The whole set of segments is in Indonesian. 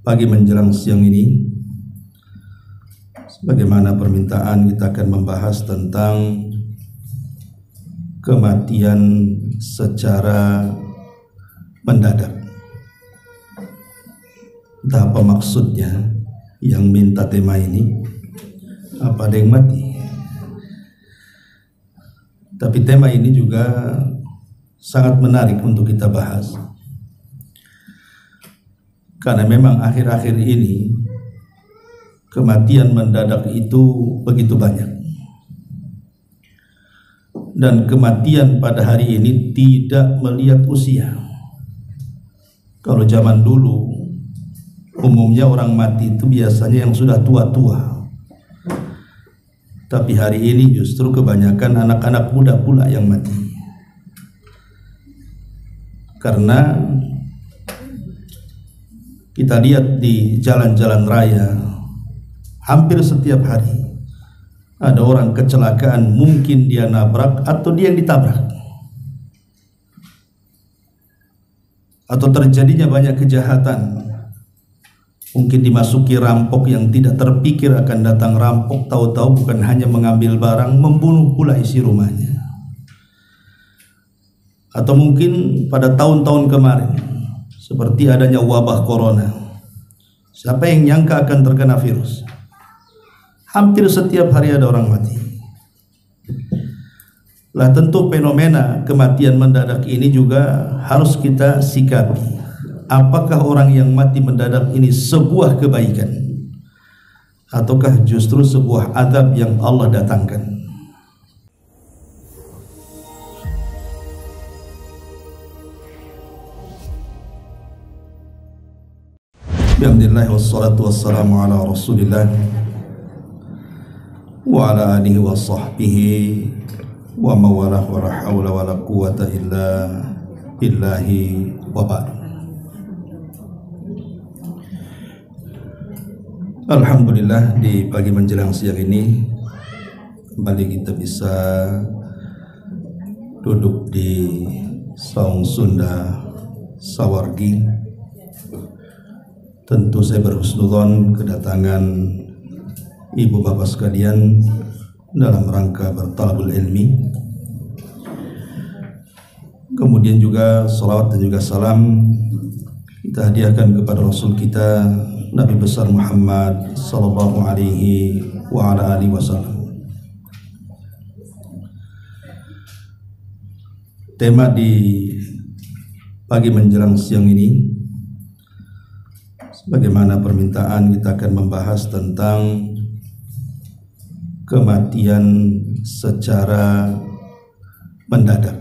Pagi menjelang siang ini, sebagaimana permintaan, kita akan membahas tentang kematian secara mendadak. Entah apa maksudnya yang minta tema ini, apa ada yang mati. Tapi tema ini juga sangat menarik untuk kita bahas, karena memang akhir-akhir ini kematian mendadak itu begitu banyak. Dan kematian pada hari ini tidak melihat usia. Kalau zaman dulu umumnya orang mati itu biasanya yang sudah tua-tua. Tapi hari ini justru kebanyakan anak-anak muda pula yang mati. Karena kita lihat di jalan-jalan raya, hampir setiap hari ada orang kecelakaan, mungkin dia nabrak atau dia yang ditabrak, atau terjadinya banyak kejahatan. Mungkin dimasuki rampok yang tidak terpikir akan datang rampok, tahu-tahu bukan hanya mengambil barang, membunuh pula isi rumahnya. Atau mungkin pada tahun-tahun kemarin, seperti adanya wabah corona, siapa yang nyangka akan terkena virus? Hampir setiap hari ada orang mati. Lah tentu fenomena kematian mendadak ini juga harus kita sikapi. Apakah orang yang mati mendadak ini sebuah kebaikan, ataukah justru sebuah azab yang Allah datangkan? Bismillah wassalatu wassalamu ala rasulillah wa ala alihi wa sahbihi wa mawalah wa la hawla wa la quwata illa billahi wa ba'd. Alhamdulillah, di pagi menjelang siang ini kembali kita bisa duduk di Saung Sunda Sawargi. Tentu saya berhusnudzon kedatangan ibu bapak sekalian dalam rangka bertalabul ilmi. Kemudian juga salawat dan juga salam kita hadiahkan kepada Rasul kita Nabi besar Muhammad sallallahu alaihi wa ala alihi wasallam. Tema di pagi menjelang siang ini, sebagaimana permintaan, kita akan membahas tentang kematian secara mendadak.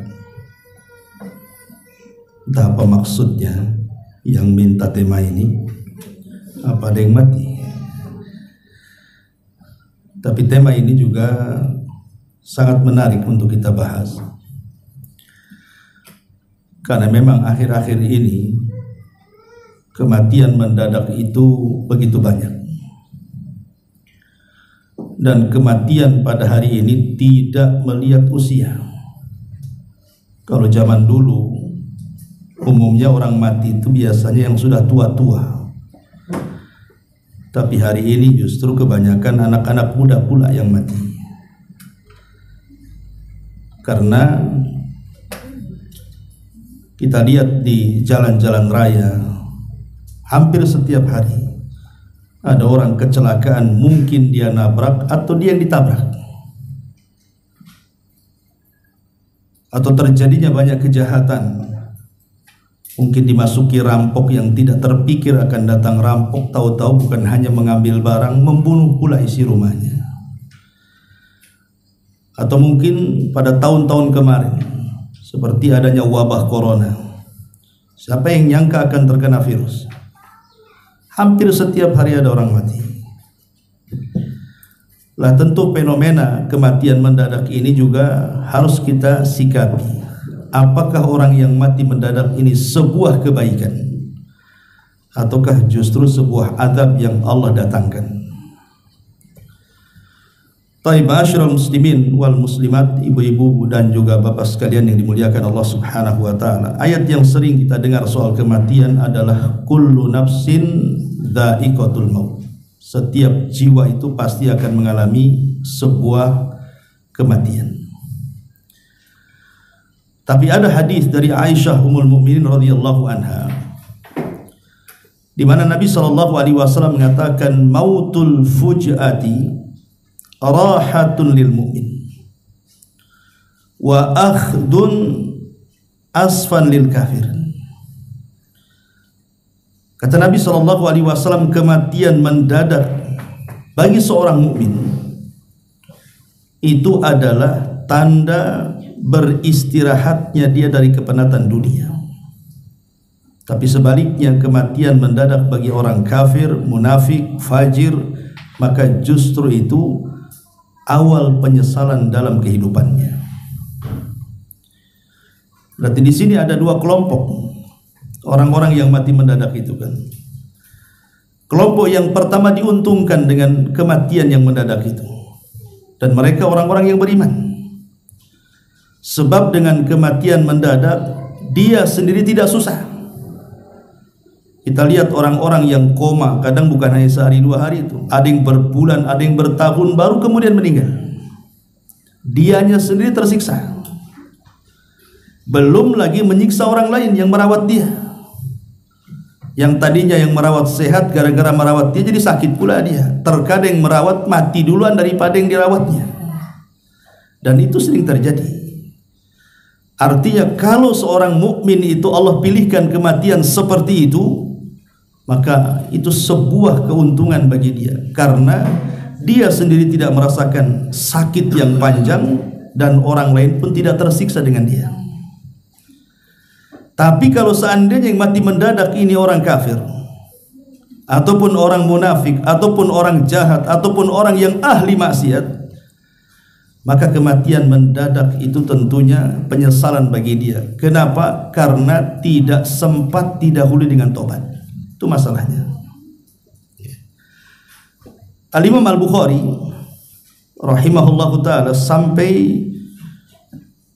Entah apa maksudnya yang minta tema ini, apa ada yang mati. Tapi tema ini juga sangat menarik untuk kita bahas, karena memang akhir-akhir ini kematian mendadak itu begitu banyak. Dan kematian pada hari ini tidak melihat usia. Kalau zaman dulu umumnya orang mati itu biasanya yang sudah tua-tua. Tapi hari ini justru kebanyakan anak-anak muda pula yang mati. Karena kita lihat di jalan-jalan raya, hampir setiap hari ada orang kecelakaan, mungkin dia nabrak atau dia yang ditabrak, atau terjadinya banyak kejahatan. Mungkin dimasuki rampok yang tidak terpikir akan datang rampok, tahu-tahu bukan hanya mengambil barang, membunuh pula isi rumahnya. Atau mungkin pada tahun-tahun kemarin, seperti adanya wabah corona, siapa yang nyangka akan terkena virus? Hampir setiap hari ada orang mati. Lah tentu fenomena kematian mendadak ini juga harus kita sikapi. Apakah orang yang mati mendadak ini sebuah kebaikan, ataukah justru sebuah azab yang Allah datangkan? Taib ma'asyiral muslimin wal muslimat, ibu-ibu dan juga bapak sekalian yang dimuliakan Allah Subhanahu wa taala. Ayat yang sering kita dengar soal kematian adalah kullu nafsin dha'iqatul maut. Setiap jiwa itu pasti akan mengalami sebuah kematian. Tapi ada hadis dari Aisyah Ummul Mukminin radhiyallahu anha di mana Nabi sallallahu alaihi wasallam mengatakan mautul fujati rahatun lil mu'min wa akhdun asfan lil kafir. Kata Nabi sallallahu alaihi wasallam, kematian mendadak bagi seorang mukmin itu adalah tanda beristirahatnya dia dari kepenatan dunia. Tapi sebaliknya, kematian mendadak bagi orang kafir, munafik, fajir, maka justru itu awal penyesalan dalam kehidupannya. Berarti di sini ada dua kelompok orang-orang yang mati mendadak itu kan. Kelompok yang pertama diuntungkan dengan kematian yang mendadak itu, dan mereka orang-orang yang beriman. Sebab dengan kematian mendadak dia sendiri tidak susah. Kita lihat orang-orang yang koma, kadang bukan hanya sehari dua hari itu, ada yang berbulan, ada yang bertahun baru kemudian meninggal. Dianya sendiri tersiksa, belum lagi menyiksa orang lain yang merawat dia. Yang tadinya yang merawat sehat, gara-gara merawat dia jadi sakit pula dia. Terkadang merawat mati duluan daripada yang dirawatnya. Dan itu sering terjadi. Artinya kalau seorang mukmin itu Allah pilihkan kematian seperti itu, maka itu sebuah keuntungan bagi dia, karena dia sendiri tidak merasakan sakit yang panjang dan orang lain pun tidak tersiksa dengan dia. Tapi kalau seandainya yang mati mendadak ini orang kafir, ataupun orang munafik, ataupun orang jahat, ataupun orang yang ahli maksiat, maka kematian mendadak itu tentunya penyesalan bagi dia. Kenapa? Karena tidak sempat didahului dengan tobat. Itu masalahnya. Al-Imam Al-Bukhari rahimahullahu ta'ala sampai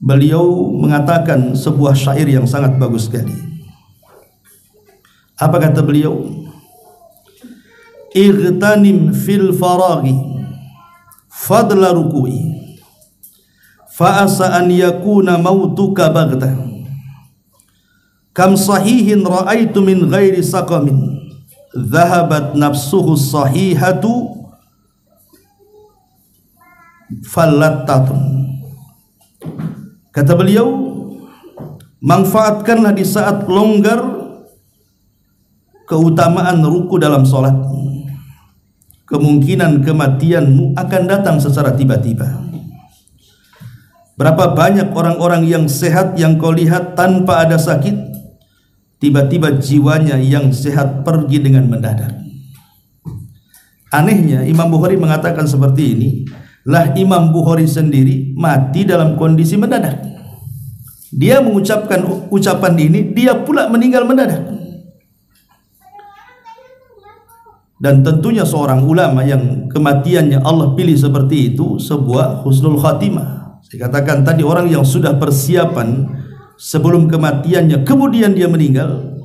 beliau mengatakan sebuah syair yang sangat bagus sekali. Apa kata beliau? Igtanim fil faraghi fadla ruku'i fa'asa an yakuna mautuka baghtah. Kam sahihin ra'aitu min ghairi saqamin dhahabat nafsuhu sahihatu fallattatun. Kata beliau, manfaatkanlah di saat longgar keutamaan ruku dalam sholat. Kemungkinan kematianmu akan datang secara tiba-tiba. Berapa banyak orang-orang yang sehat yang kau lihat tanpa ada sakit, tiba-tiba jiwanya yang sehat pergi dengan mendadak. Anehnya Imam Bukhari mengatakan seperti ini, lah Imam Bukhari sendiri mati dalam kondisi mendadak. Dia mengucapkan ucapan ini, dia pula meninggal mendadak. Dan tentunya seorang ulama yang kematiannya Allah pilih seperti itu sebuah husnul khatimah. Saya katakan tadi, orang yang sudah persiapan sebelum kematiannya kemudian dia meninggal,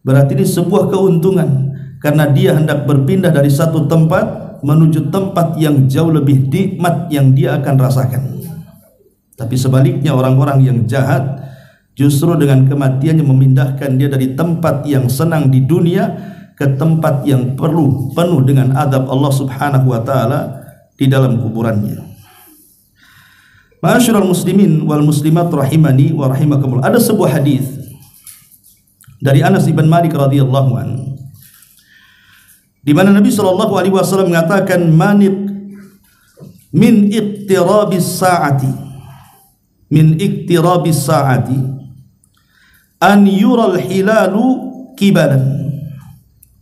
berarti ini sebuah keuntungan, karena dia hendak berpindah dari satu tempat menuju tempat yang jauh lebih nikmat yang dia akan rasakan. Tapi sebaliknya, orang-orang yang jahat justru dengan kematiannya memindahkan dia dari tempat yang senang di dunia ke tempat yang penuh dengan adab Allah Subhanahu wa taala di dalam kuburannya. Ma'asyiral muslimin wal muslimat rahimani wa rahimakumullah. Ada sebuah hadis dari Anas bin Malik radhiyallahu anhu di mana Nabi sallallahu alaihi wasallam mengatakan min iqtirabis saati an yural hilalu kibalan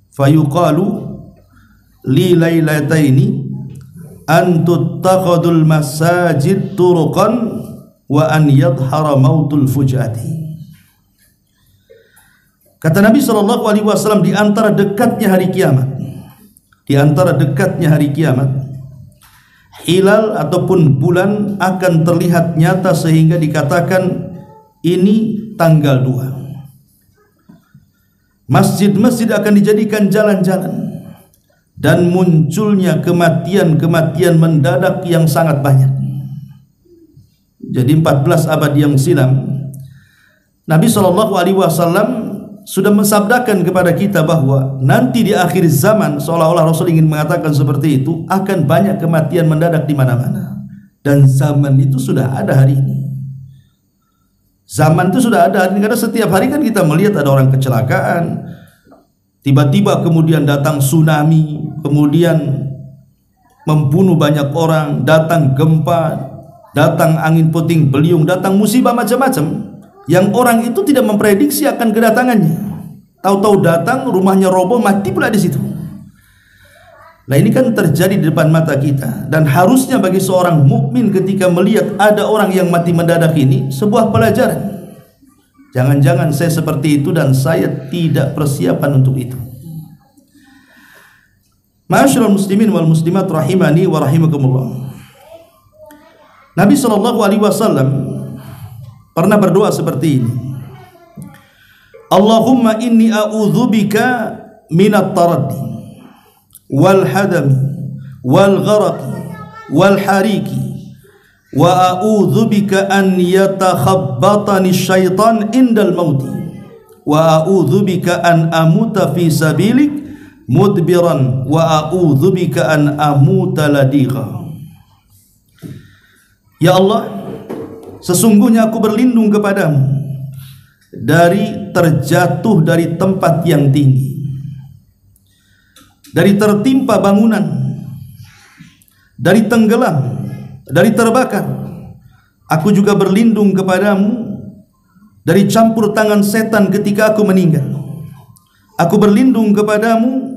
fayuqalu li lailataini an tuttakhadul masajid turuqan wa an yadhhara mautul fujati. Kata Nabi sallallahu alaihi wasallam, di antara dekatnya hari kiamat, hilal ataupun bulan akan terlihat nyata sehingga dikatakan ini tanggal 2. Masjid-masjid akan dijadikan jalan-jalan dan munculnya kematian-kematian mendadak yang sangat banyak. Jadi 14 abad yang silam Nabi SAW sudah mensabdakan kepada kita bahwa nanti di akhir zaman, seolah-olah Rasul ingin mengatakan seperti itu, akan banyak kematian mendadak di mana-mana. Dan zaman itu sudah ada hari ini. Zaman itu sudah ada hari ini, karena setiap hari kan kita melihat ada orang kecelakaan, tiba-tiba kemudian datang tsunami, kemudian membunuh banyak orang, datang gempa, datang angin puting beliung, datang musibah macam-macam yang orang itu tidak memprediksi akan kedatangannya. Tahu-tahu datang, rumahnya roboh, mati pula di situ. Nah, ini kan terjadi di depan mata kita, dan harusnya bagi seorang mukmin ketika melihat ada orang yang mati mendadak ini sebuah pelajaran. Jangan-jangan saya seperti itu dan saya tidak persiapan untuk itu. Ma'asyiral muslimin wal muslimat rahimani wa rahimakumullah. Nabi SAW pernah berdoa seperti ini. Allahumma inni a'udzubika minat taraddi wal hadami wal gharaqi wal hariki wa a'udzubika an yatakhabbatani syaitan indal mauti wa a'udzubika an amuta fi sabilik mudbiran wa a'udzubika an amuta ladigha. Ya Allah, sesungguhnya aku berlindung kepadamu dari terjatuh dari tempat yang tinggi, dari tertimpa bangunan, dari tenggelam, dari terbakar. Aku juga berlindung kepadamu dari campur tangan setan ketika aku meninggal. Aku berlindung kepadamu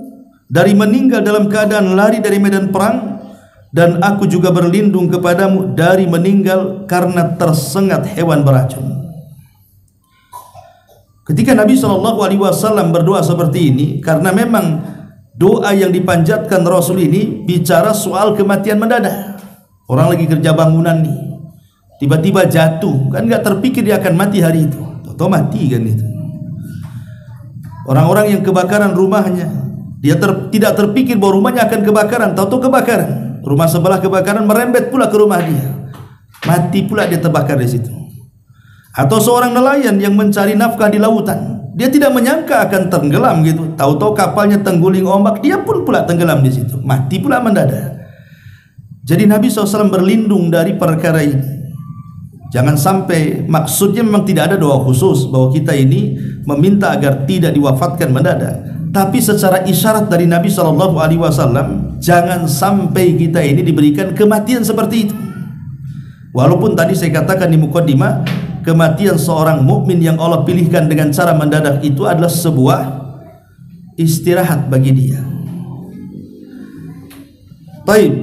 dari meninggal dalam keadaan lari dari medan perang, dan aku juga berlindung kepadamu dari meninggal karena tersengat hewan beracun. Ketika Nabi SAW berdoa seperti ini, karena memang doa yang dipanjatkan Rasul ini bicara soal kematian mendadak. Orang lagi kerja bangunan nih, tiba-tiba jatuh, kan nggak terpikir dia akan mati hari itu, atau mati kan itu. Orang-orang yang kebakaran rumahnya, dia tidak terpikir bahwa rumahnya akan kebakaran, tahu-tahu kebakaran. Rumah sebelah kebakaran, merembet pula ke rumah dia, mati pula dia terbakar di situ. Atau seorang nelayan yang mencari nafkah di lautan, dia tidak menyangka akan tenggelam gitu, tahu-tahu kapalnya tengguling ombak, dia pun pula tenggelam di situ, mati pula mendadak. Jadi Nabi SAW berlindung dari perkara ini. Jangan sampai, maksudnya memang tidak ada doa khusus bahwa kita ini meminta agar tidak diwafatkan mendadak, tapi secara isyarat dari Nabi SAW, jangan sampai kita ini diberikan kematian seperti itu. Walaupun tadi saya katakan di mukaddimah, kematian seorang mukmin yang Allah pilihkan dengan cara mendadak itu adalah sebuah istirahat bagi dia. Baik,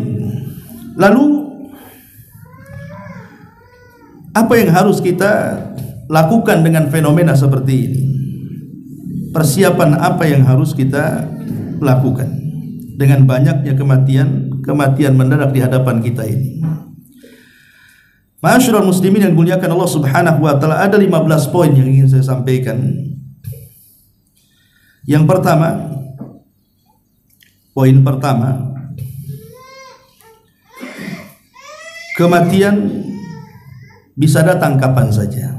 lalu apa yang harus kita lakukan dengan fenomena seperti ini? Persiapan apa yang harus kita lakukan dengan banyaknya kematian mendadak di hadapan kita ini? Ma'asyiral muslimin yang dimuliakan Allah Subhanahu wa taala, ada 15 poin yang ingin saya sampaikan. Yang pertama, poin pertama, kematian bisa datang kapan saja.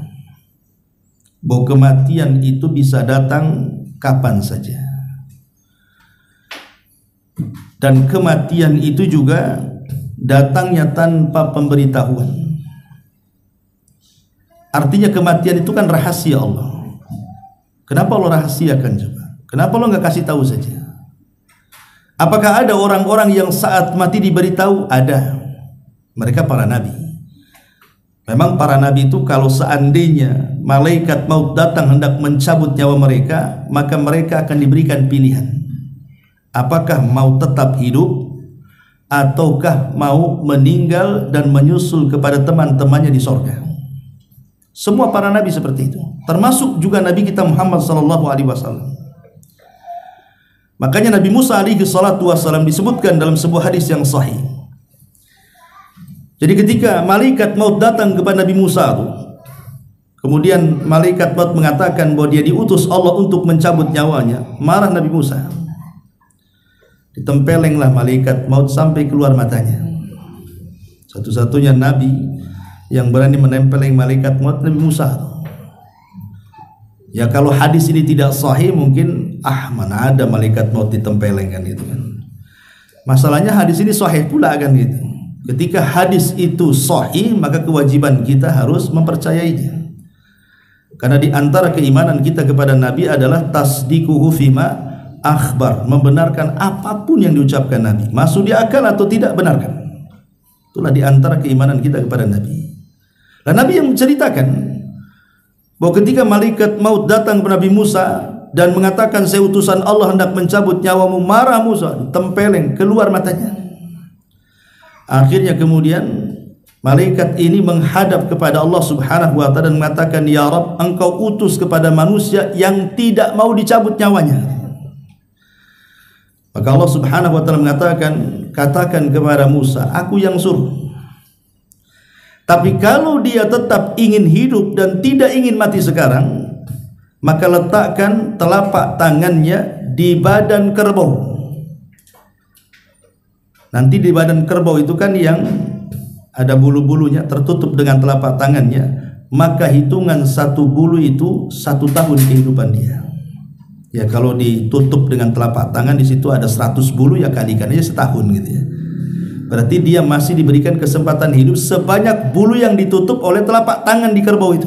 Bahwa kematian itu bisa datang kapan saja. Dan kematian itu juga datangnya tanpa pemberitahuan. Artinya kematian itu kan rahasia Allah. Kenapa Allah rahasiakan coba? Kenapa Allah nggak kasih tahu saja? Apakah ada orang-orang yang saat mati diberitahu? Ada. Mereka para nabi. Memang para nabi itu kalau seandainya malaikat maut datang hendak mencabut nyawa mereka, maka mereka akan diberikan pilihan. Apakah mau tetap hidup ataukah mau meninggal dan menyusul kepada teman-temannya di sorga. Semua para nabi seperti itu, termasuk juga Nabi kita Muhammad SAW. Makanya Nabi Musa alaihi salatu wassalam disebutkan dalam sebuah hadis yang sahih, Jadi ketika malaikat maut datang kepada Nabi Musa itu, kemudian malaikat maut mengatakan bahwa dia diutus Allah untuk mencabut nyawanya, marah Nabi Musa. Ditempelenglah malaikat maut sampai keluar matanya. Satu-satunya nabi yang berani menempeleng malaikat maut Nabi Musa. Ya kalau hadis ini tidak sahih mungkin mana ada malaikat maut ditempeleng kan itu kan. Masalahnya hadis ini sahih pula kan gitu. Ketika hadis itu sahih, maka kewajiban kita harus mempercayainya. Karena di antara keimanan kita kepada Nabi adalah tasdiquhu fima akhbar, membenarkan apapun yang diucapkan Nabi, masuk di akal atau tidak, benarkan. Itulah di antara keimanan kita kepada Nabi. Dan Nabi yang menceritakan bahwa ketika malaikat maut datang kepada Nabi Musa dan mengatakan, saya utusan Allah hendak mencabut nyawamu, marah Musa, tempeleng keluar matanya. Akhirnya kemudian malaikat ini menghadap kepada Allah Subhanahu wa ta'ala dan mengatakan, ya Rabb, engkau utus kepada manusia yang tidak mau dicabut nyawanya. Maka Allah Subhanahu wa ta'ala mengatakan, katakan kepada Musa, aku yang suruh. Tapi kalau dia tetap ingin hidup dan tidak ingin mati sekarang, maka letakkan telapak tangannya di badan kerbau. Nanti di badan kerbau itu kan yang ada bulu-bulunya, tertutup dengan telapak tangannya, maka hitungan satu bulu itu 1 tahun kehidupan dia. Ya kalau ditutup dengan telapak tangan, di situ ada 100 bulu, ya kalikan aja setahun gitu ya. Berarti dia masih diberikan kesempatan hidup sebanyak bulu yang ditutup oleh telapak tangan di kerbau itu.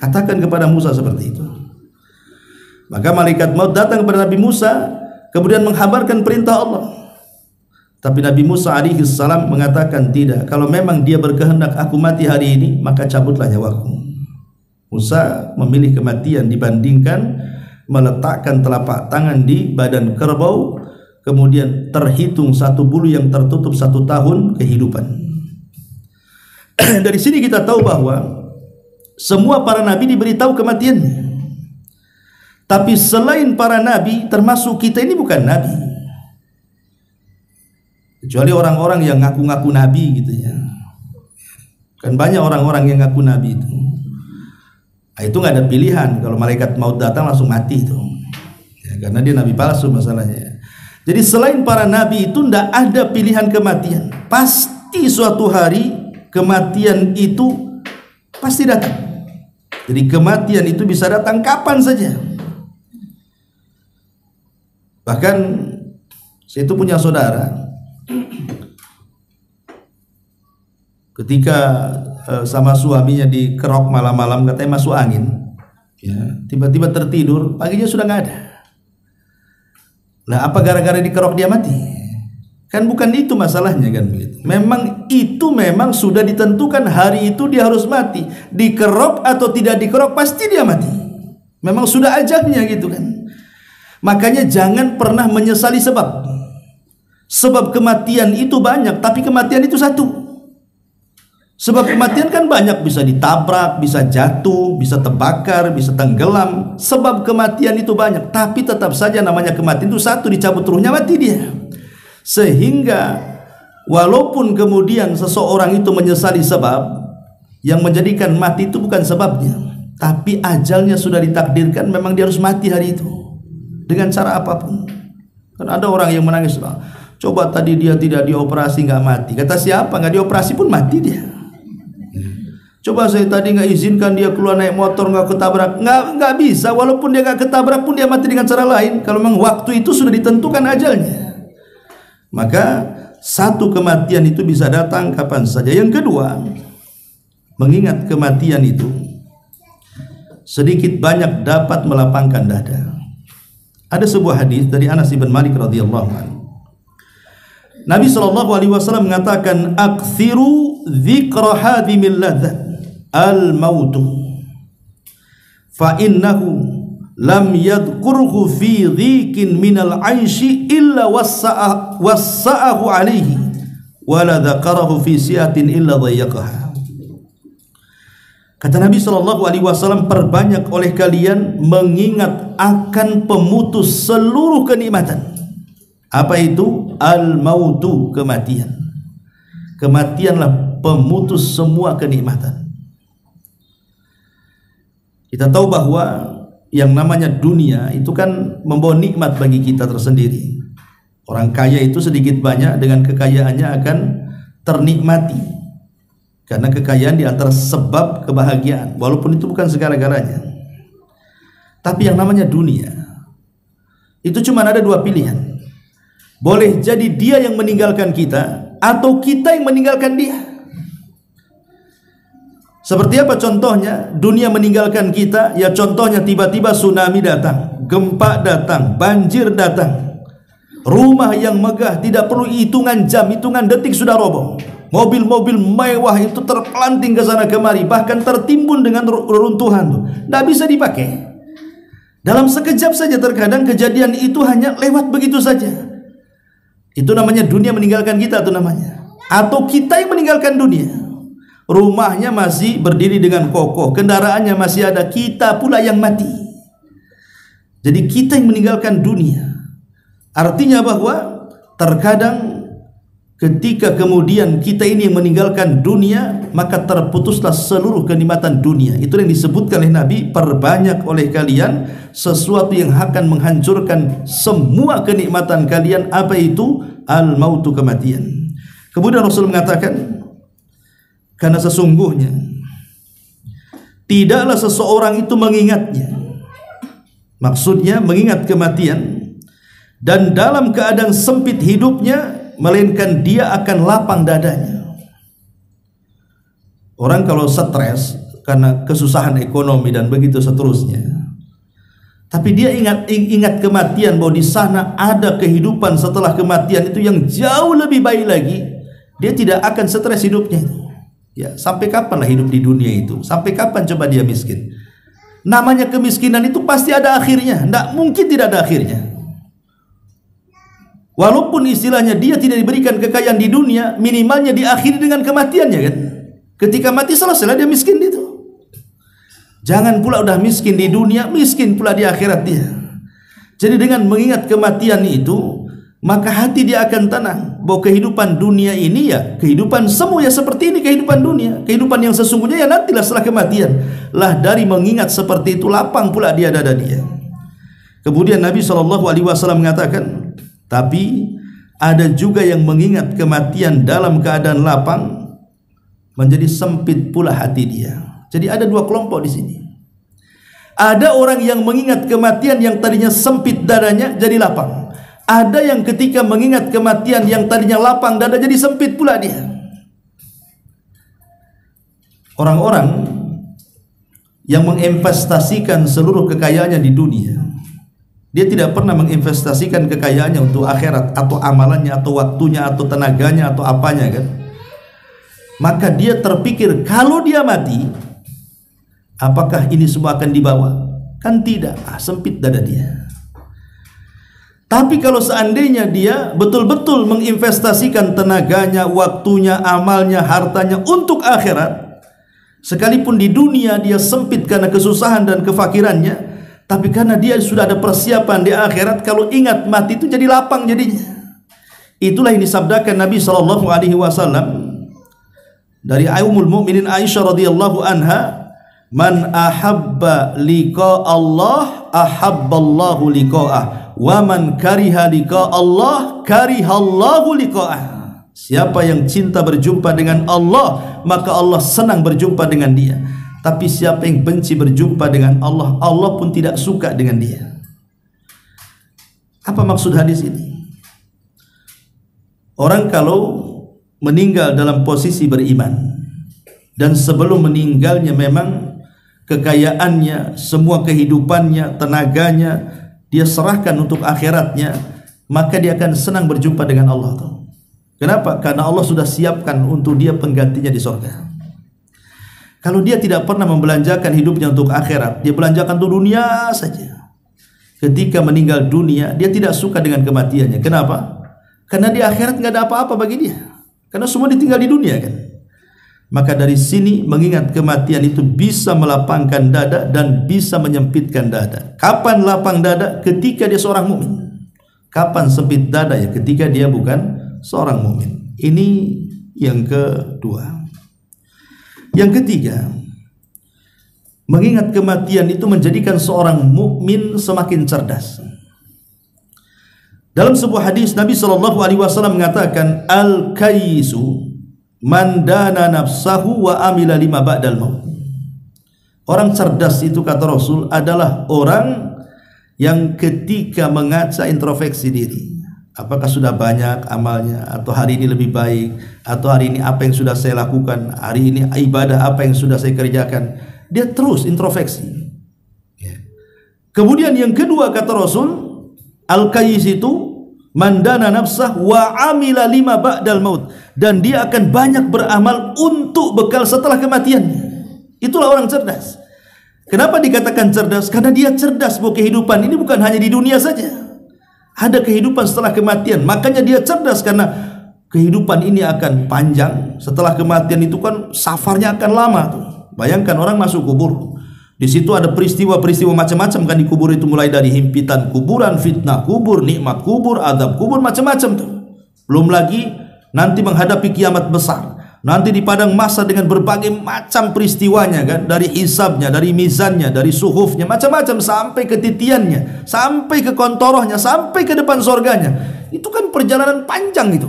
Katakan kepada Musa seperti itu. Maka malaikat maut datang kepada Nabi Musa, kemudian menghabarkan perintah Allah. Tapi Nabi Musa alaihi salam mengatakan, tidak, kalau memang dia berkehendak aku mati hari ini, maka cabutlah nyawaku. Musa memilih kematian dibandingkan meletakkan telapak tangan di badan kerbau, kemudian terhitung 1 bulu yang tertutup 1 tahun kehidupan. Dari sini kita tahu bahwa semua para nabi diberitahu kematiannya. Tapi selain para nabi, termasuk kita ini bukan nabi, kecuali orang-orang yang ngaku-ngaku nabi gitu ya. Kan banyak orang-orang yang ngaku nabi itu. Nah, itu nggak ada pilihan, kalau malaikat maut datang langsung mati itu ya, karena dia nabi palsu masalahnya. Jadi selain para nabi itu tidak ada pilihan kematian. Pasti suatu hari kematian itu pasti datang. Jadi kematian itu bisa datang kapan saja. Bahkan saya itu punya saudara, ketika sama suaminya dikerok malam-malam, katanya masuk angin ya, tiba-tiba tertidur, paginya sudah nggak ada. Nah, apa gara-gara dikerok dia mati? Kan bukan itu masalahnya kan begitu. Memang itu memang sudah ditentukan hari itu dia harus mati. Dikerok atau tidak dikerok pasti dia mati. Memang sudah ajalnya gitu kan. Makanya jangan pernah menyesali sebab. Sebab kematian itu banyak, tapi kematian itu satu. Sebab kematian kan banyak, bisa ditabrak, bisa jatuh, bisa terbakar, bisa tenggelam. Sebab kematian itu banyak, tapi tetap saja namanya kematian itu satu, dicabut ruhnya, mati dia. Sehingga walaupun kemudian seseorang itu menyesali sebab, yang menjadikan mati itu bukan sebabnya, tapi ajalnya sudah ditakdirkan, memang dia harus mati hari itu dengan cara apapun. Kan ada orang yang menangis, coba tadi dia tidak dioperasi nggak mati. Kata siapa? Nggak dioperasi pun mati dia. Coba saya tadi nggak izinkan dia keluar naik motor, nggak ketabrak, nggak bisa. Walaupun dia nggak ketabrak pun dia mati dengan cara lain. Kalau memang waktu itu sudah ditentukan ajalnya, maka satu kematian itu bisa datang kapan saja. Yang kedua, mengingat kematian itu sedikit banyak dapat melapangkan dada. Ada sebuah hadis dari Anas bin Malik radhiyallahu anhu. Nabi SAW mengatakan, aktsiru dzikra hadhimil ladzat al-mautu fa innahu lam yadhkurhu fi dhikin minal aishi illa wassa'ahu alaihi wa la dzakarahu fi siatin illa dhayyaqaha. Kata Nabi SAW, perbanyak oleh kalian mengingat akan pemutus seluruh kenikmatan. Apa itu? Al-mautu, kematian. Kematianlah pemutus semua kenikmatan. Kita tahu bahwa yang namanya dunia itu kan membawa nikmat bagi kita tersendiri. Orang kaya itu sedikit banyak dengan kekayaannya akan ternikmati, karena kekayaan di antara sebab kebahagiaan, walaupun itu bukan segala-galanya. Tapi yang namanya dunia itu cuma ada dua pilihan. Boleh jadi dia yang meninggalkan kita, atau kita yang meninggalkan dia. Seperti apa contohnya? Dunia meninggalkan kita, ya contohnya tiba-tiba tsunami datang, gempa datang, banjir datang. Rumah yang megah tidak perlu hitungan jam, hitungan detik sudah roboh. Mobil-mobil mewah itu terpelanting ke sana kemari, bahkan tertimbun dengan reruntuhan tuh. Tidak bisa dipakai. Dalam sekejap saja terkadang kejadian itu hanya lewat begitu saja. Itu namanya dunia meninggalkan kita, itu namanya. Atau kita yang meninggalkan dunia. Rumahnya masih berdiri dengan kokoh, kendaraannya masih ada, kita pula yang mati. Jadi kita yang meninggalkan dunia. Artinya bahwa terkadang ketika kemudian kita ini yang meninggalkan dunia, maka terputuslah seluruh kenikmatan dunia. Itu yang disebutkan oleh Nabi, perbanyak oleh kalian sesuatu yang akan menghancurkan semua kenikmatan kalian. Apa itu? Al-mautu, kematian. Kemudian Rasul mengatakan, karena sesungguhnya tidaklah seseorang itu mengingatnya, maksudnya mengingat kematian, dan dalam keadaan sempit hidupnya, melainkan dia akan lapang dadanya. Orang kalau stres karena kesusahan ekonomi dan begitu seterusnya, tapi dia ingat kematian, bahwa di sana ada kehidupan setelah kematian itu yang jauh lebih baik lagi, dia tidak akan stres hidupnya itu. Ya, sampai kapanlah hidup di dunia itu? Sampai kapan coba dia miskin? Namanya kemiskinan itu pasti ada akhirnya, tidak mungkin tidak ada akhirnya. Walaupun istilahnya dia tidak diberikan kekayaan di dunia, minimalnya diakhiri dengan kematiannya kan. Ketika mati selesai dia miskin itu. Jangan pula udah miskin di dunia, miskin pula di akhirat dia. Jadi dengan mengingat kematian itu, maka hati dia akan tenang bahwa kehidupan dunia ini ya kehidupan semu, ya seperti ini kehidupan dunia. Kehidupan yang sesungguhnya ya nantilah setelah kematian. Lah dari mengingat seperti itu, lapang pula dia dada dia. Kemudian Nabi SAW mengatakan, tapi ada juga yang mengingat kematian dalam keadaan lapang, menjadi sempit pula hati dia. Jadi ada dua kelompok di sini. Ada orang yang mengingat kematian yang tadinya sempit dadanya jadi lapang. Ada yang ketika mengingat kematian yang tadinya lapang dada jadi sempit pula dia. Orang-orang yang menginvestasikan seluruh kekayaannya di dunia, dia tidak pernah menginvestasikan kekayaannya untuk akhirat, atau amalannya, atau waktunya, atau tenaganya, atau apanya kan. Maka dia terpikir, kalau dia mati, apakah ini semua akan dibawa? Kan tidak, sempit dada dia. Tapi kalau seandainya dia betul-betul menginvestasikan tenaganya, waktunya, amalnya, hartanya untuk akhirat, sekalipun di dunia dia sempit karena kesusahan dan kefakirannya, tapi karena dia sudah ada persiapan di akhirat, kalau ingat mati itu jadi lapang jadinya. Itulah yang disabdakan Nabi SAW dari Ummul Mukminin Aisyah radhiyallahu anha, man ahabba liqa Allah ahabballahu liqa'ah, wa man kariha liqa Allah karihallahu liqa'ah. Siapa yang cinta berjumpa dengan Allah, maka Allah senang berjumpa dengan dia. Tapi siapa yang benci berjumpa dengan Allah, Allah pun tidak suka dengan dia. Apa maksud hadis ini? Orang kalau meninggal dalam posisi beriman, dan sebelum meninggalnya memang kekayaannya, semua kehidupannya, tenaganya dia serahkan untuk akhiratnya, maka dia akan senang berjumpa dengan Allah. Kenapa? Karena Allah sudah siapkan untuk dia penggantinya di surga. Kalau dia tidak pernah membelanjakan hidupnya untuk akhirat, dia belanjakan untuk dunia saja, ketika meninggal dunia dia tidak suka dengan kematiannya. Kenapa? Karena di akhirat nggak ada apa-apa bagi dia, karena semua ditinggal di dunia kan. Maka dari sini mengingat kematian itu bisa melapangkan dada dan bisa menyempitkan dada. Kapan lapang dada? Ketika dia seorang mukmin. Kapan sempit dada? Ya ketika dia bukan seorang mukmin. Ini yang kedua. Yang ketiga, mengingat kematian itu menjadikan seorang mukmin semakin cerdas. Dalam sebuah hadis Nabi SAW mengatakan, al-kaisu man dana nafsahu wa amila lima ba'dal maut. Orang cerdas itu, kata Rasul, adalah orang yang ketika mengaca introspeksi diri, apakah sudah banyak amalnya, atau hari ini lebih baik, atau hari ini apa yang sudah saya lakukan, hari ini ibadah apa yang sudah saya kerjakan, dia terus introspeksi. Kemudian yang kedua, kata Rasul, al-kayis itu mandana nafsah wa amila lima ba'dal maut, dan dia akan banyak beramal untuk bekal setelah kematiannya. Itulah orang cerdas. Kenapa dikatakan cerdas? Karena dia cerdas bahwa kehidupan ini bukan hanya di dunia saja, ada kehidupan setelah kematian. Makanya dia cerdas karena kehidupan ini akan panjang. Setelah kematian itu kan safarnya akan lama tuh. Bayangkan orang masuk kubur, di situ ada peristiwa-peristiwa macam-macam kan di kubur itu, mulai dari himpitan kuburan, fitnah kubur, nikmat kubur, adab kubur, macam-macam tuh. Belum lagi nanti menghadapi kiamat besar, nanti di padang mahsyar dengan berbagai macam peristiwanya kan, dari hisabnya, dari mizannya, dari suhufnya, macam-macam, sampai ke titiannya, sampai ke kontorohnya, sampai ke depan surganya. Itu kan perjalanan panjang itu.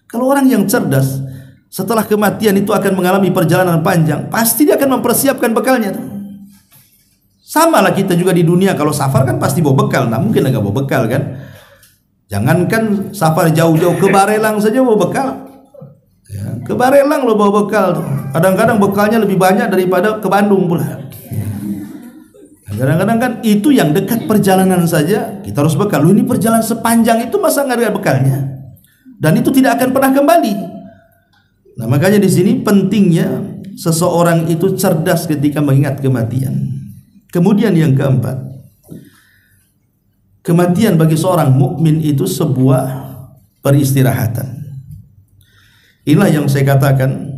Kalau orang yang cerdas, setelah kematian itu akan mengalami perjalanan panjang, pasti dia akan mempersiapkan bekalnya tuh. Sama lah kita juga di dunia, kalau safar kan pasti bawa bekal. Nah, mungkin enggak bawa bekal kan. Jangankan safar jauh-jauh, ke Barelang saja bawa bekal. Ya, ke Barelang lo bawa bekal tuh. Kadang-kadang bekalnya lebih banyak daripada ke Bandung pula. Kadang-kadang kan itu yang dekat perjalanan saja kita harus bekal. Loh, ini perjalanan sepanjang itu masa nggak ada bekalnya? Dan itu tidak akan pernah kembali. Nah, makanya di sini pentingnya seseorang itu cerdas ketika mengingat kematian. Kemudian yang keempat, kematian bagi seorang mukmin itu sebuah peristirahatan. Inilah yang saya katakan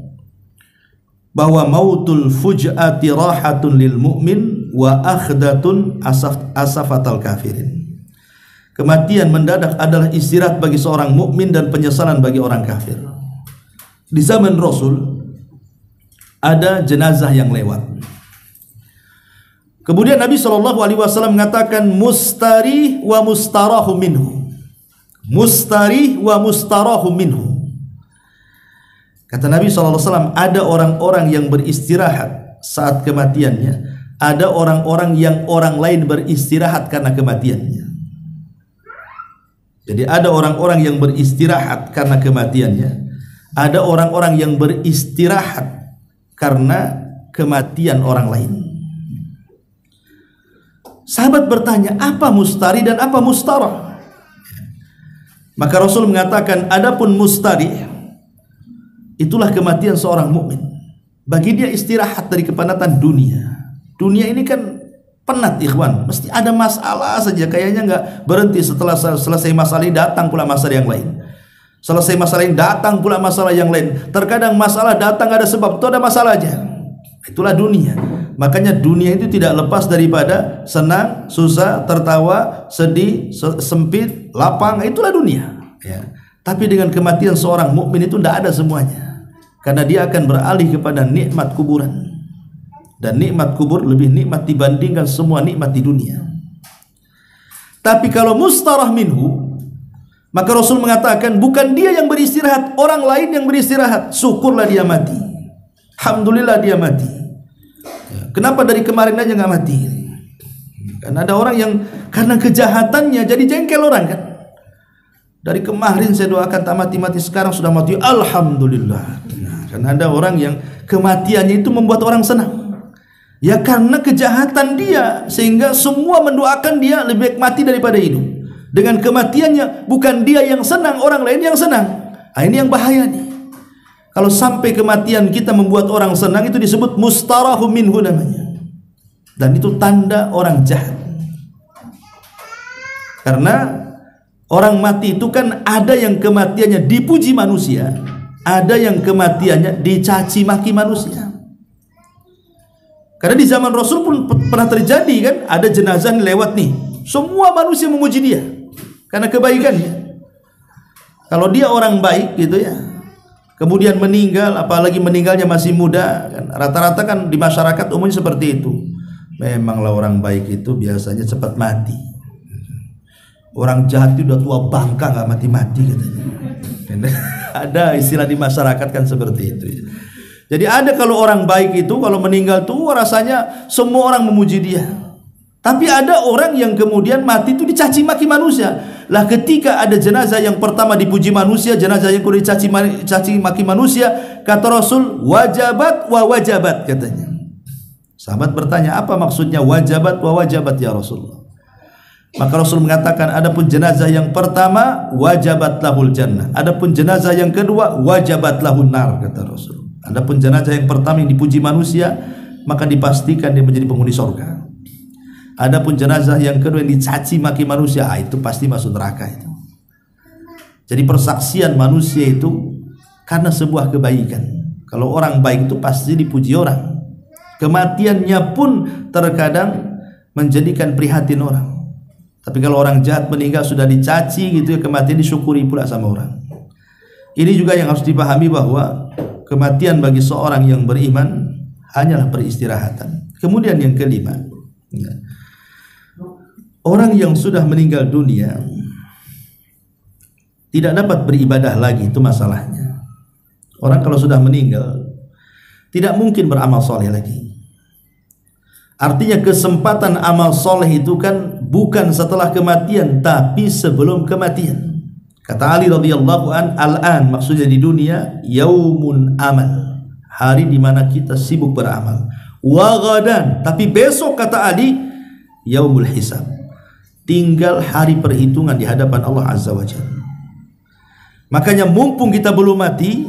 bahwa mautul fuj'ati rahatun lil mu'min wa akhdatun asafatal kafirin. Kematian mendadak adalah istirahat bagi seorang mukmin dan penyesalan bagi orang kafir. Di zaman Rasul ada jenazah yang lewat. Kemudian Nabi SAW mengatakan mustari wa mustarahu minhu. Mustari wa mustarahu minhu. Kata Nabi SAW, ada orang-orang yang beristirahat saat kematiannya, ada orang-orang yang orang lain beristirahat karena kematiannya. Jadi ada orang-orang yang beristirahat karena kematiannya, ada orang-orang yang beristirahat karena kematian orang lain. Sahabat bertanya, apa mustari dan apa mustarah? Maka Rasul mengatakan, adapun mustari, itulah kematian seorang mukmin. Bagi dia istirahat dari kepenatan dunia. Dunia ini kan penat, ikhwan. Mesti ada masalah saja. Kayaknya nggak berhenti. Setelah selesai masalah ini datang pula masalah yang lain. Selesai masalah ini datang pula masalah yang lain. Terkadang masalah datang ada sebab, itu ada masalah aja. Itulah dunia. Makanya dunia itu tidak lepas daripada senang, susah, tertawa, sedih, sempit, lapang. Itulah dunia. Ya. Tapi dengan kematian seorang mukmin itu tidak ada semuanya, karena dia akan beralih kepada nikmat kuburan, dan nikmat kubur lebih nikmat dibandingkan semua nikmat di dunia. Tapi kalau mustarah minhu, maka Rasul mengatakan bukan dia yang beristirahat, orang lain yang beristirahat. Syukurlah dia mati, alhamdulillah dia mati. Kenapa dari kemarin aja nggak mati? Karena ada orang yang karena kejahatannya jadi jengkel orang kan. Dari kemarin saya doakan tak mati-mati, sekarang sudah mati, alhamdulillah. Nah, karena ada orang yang kematiannya itu membuat orang senang. Ya karena kejahatan dia, sehingga semua mendoakan dia lebih baik mati daripada hidup. Dengan kematiannya bukan dia yang senang, orang lain yang senang. Nah, ini yang bahaya nih. Kalau sampai kematian kita membuat orang senang, itu disebut mustarahu minhu namanya. Dan itu tanda orang jahat. Karena orang mati itu kan ada yang kematiannya dipuji manusia, ada yang kematiannya dicaci maki manusia. Karena di zaman Rasul pun pernah terjadi kan, ada jenazah yang lewat nih, semua manusia memuji dia karena kebaikannya. Kalau dia orang baik gitu ya, kemudian meninggal, apalagi meninggalnya masih muda, kan rata-rata kan di masyarakat umumnya seperti itu. Memanglah orang baik itu biasanya cepat mati. Orang jahat itu udah tua bangka nggak mati-mati katanya. Ada istilah di masyarakat kan seperti itu. Jadi ada kalau orang baik itu kalau meninggal tuh rasanya semua orang memuji dia. Tapi ada orang yang kemudian mati itu dicaci maki manusia. Lah ketika ada jenazah yang pertama dipuji manusia, jenazah yang kedua dicaci maki manusia, kata Rasul, wajabat wa wajabat katanya. Sahabat bertanya, apa maksudnya wajabat wa wajabat ya Rasulullah? Maka Rasul mengatakan, adapun jenazah yang pertama wajabat lahul jannah, adapun jenazah yang kedua wajabat lahun nar, kata Rasul. Adapun jenazah yang pertama yang dipuji manusia, maka dipastikan dia menjadi penghuni surga. Adapun jenazah yang kedua yang dicaci maki manusia, itu pasti masuk neraka itu. Jadi persaksian manusia itu karena sebuah kebaikan. Kalau orang baik itu pasti dipuji orang. Kematiannya pun terkadang menjadikan prihatin orang. Tapi kalau orang jahat meninggal sudah dicaci gitu ya, kematian disyukuri pula sama orang. Ini juga yang harus dipahami bahwa kematian bagi seorang yang beriman hanyalah peristirahatan. Kemudian yang kelima, orang yang sudah meninggal dunia tidak dapat beribadah lagi, itu masalahnya. Orang kalau sudah meninggal tidak mungkin beramal soleh lagi. Artinya kesempatan amal soleh itu kan bukan setelah kematian, tapi sebelum kematian. Kata Ali radhiyallahu an, al-an maksudnya di dunia, yaumun amal, hari di mana kita sibuk beramal. Wa ghadan, tapi besok kata Ali, yaumul hisab, tinggal hari perhitungan di hadapan Allah Azza wa Jalla. Makanya mumpung kita belum mati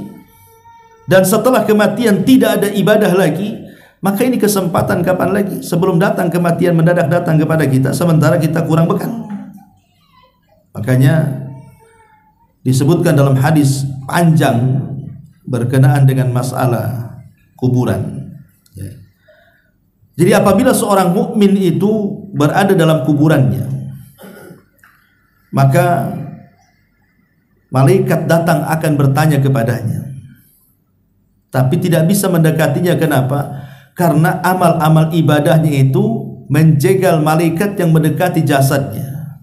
dan setelah kematian tidak ada ibadah lagi, maka ini kesempatan kapan lagi? Sebelum datang kematian mendadak datang kepada kita, sementara kita kurang bekal. Makanya disebutkan dalam hadis panjang berkenaan dengan masalah kuburan. Jadi apabila seorang mukmin itu berada dalam kuburannya, maka malaikat datang akan bertanya kepadanya, tapi tidak bisa mendekatinya. Kenapa? Karena amal-amal ibadahnya itu menjegal malaikat yang mendekati jasadnya.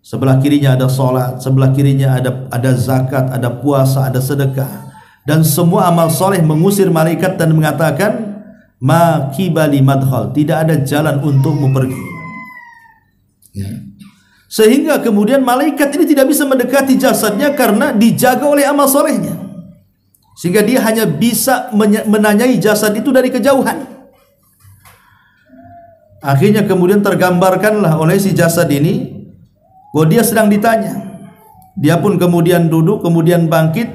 Sebelah kirinya ada sholat, sebelah kirinya ada zakat, ada puasa, ada sedekah, dan semua amal soleh mengusir malaikat dan mengatakan ma kibali madkhal, tidak ada jalan untukmu pergi. Sehingga kemudian malaikat ini tidak bisa mendekati jasadnya karena dijaga oleh amal solehnya. Sehingga dia hanya bisa menanyai jasad itu dari kejauhan. Akhirnya kemudian tergambarkanlah oleh si jasad ini bahwa dia sedang ditanya. Dia pun kemudian duduk, kemudian bangkit,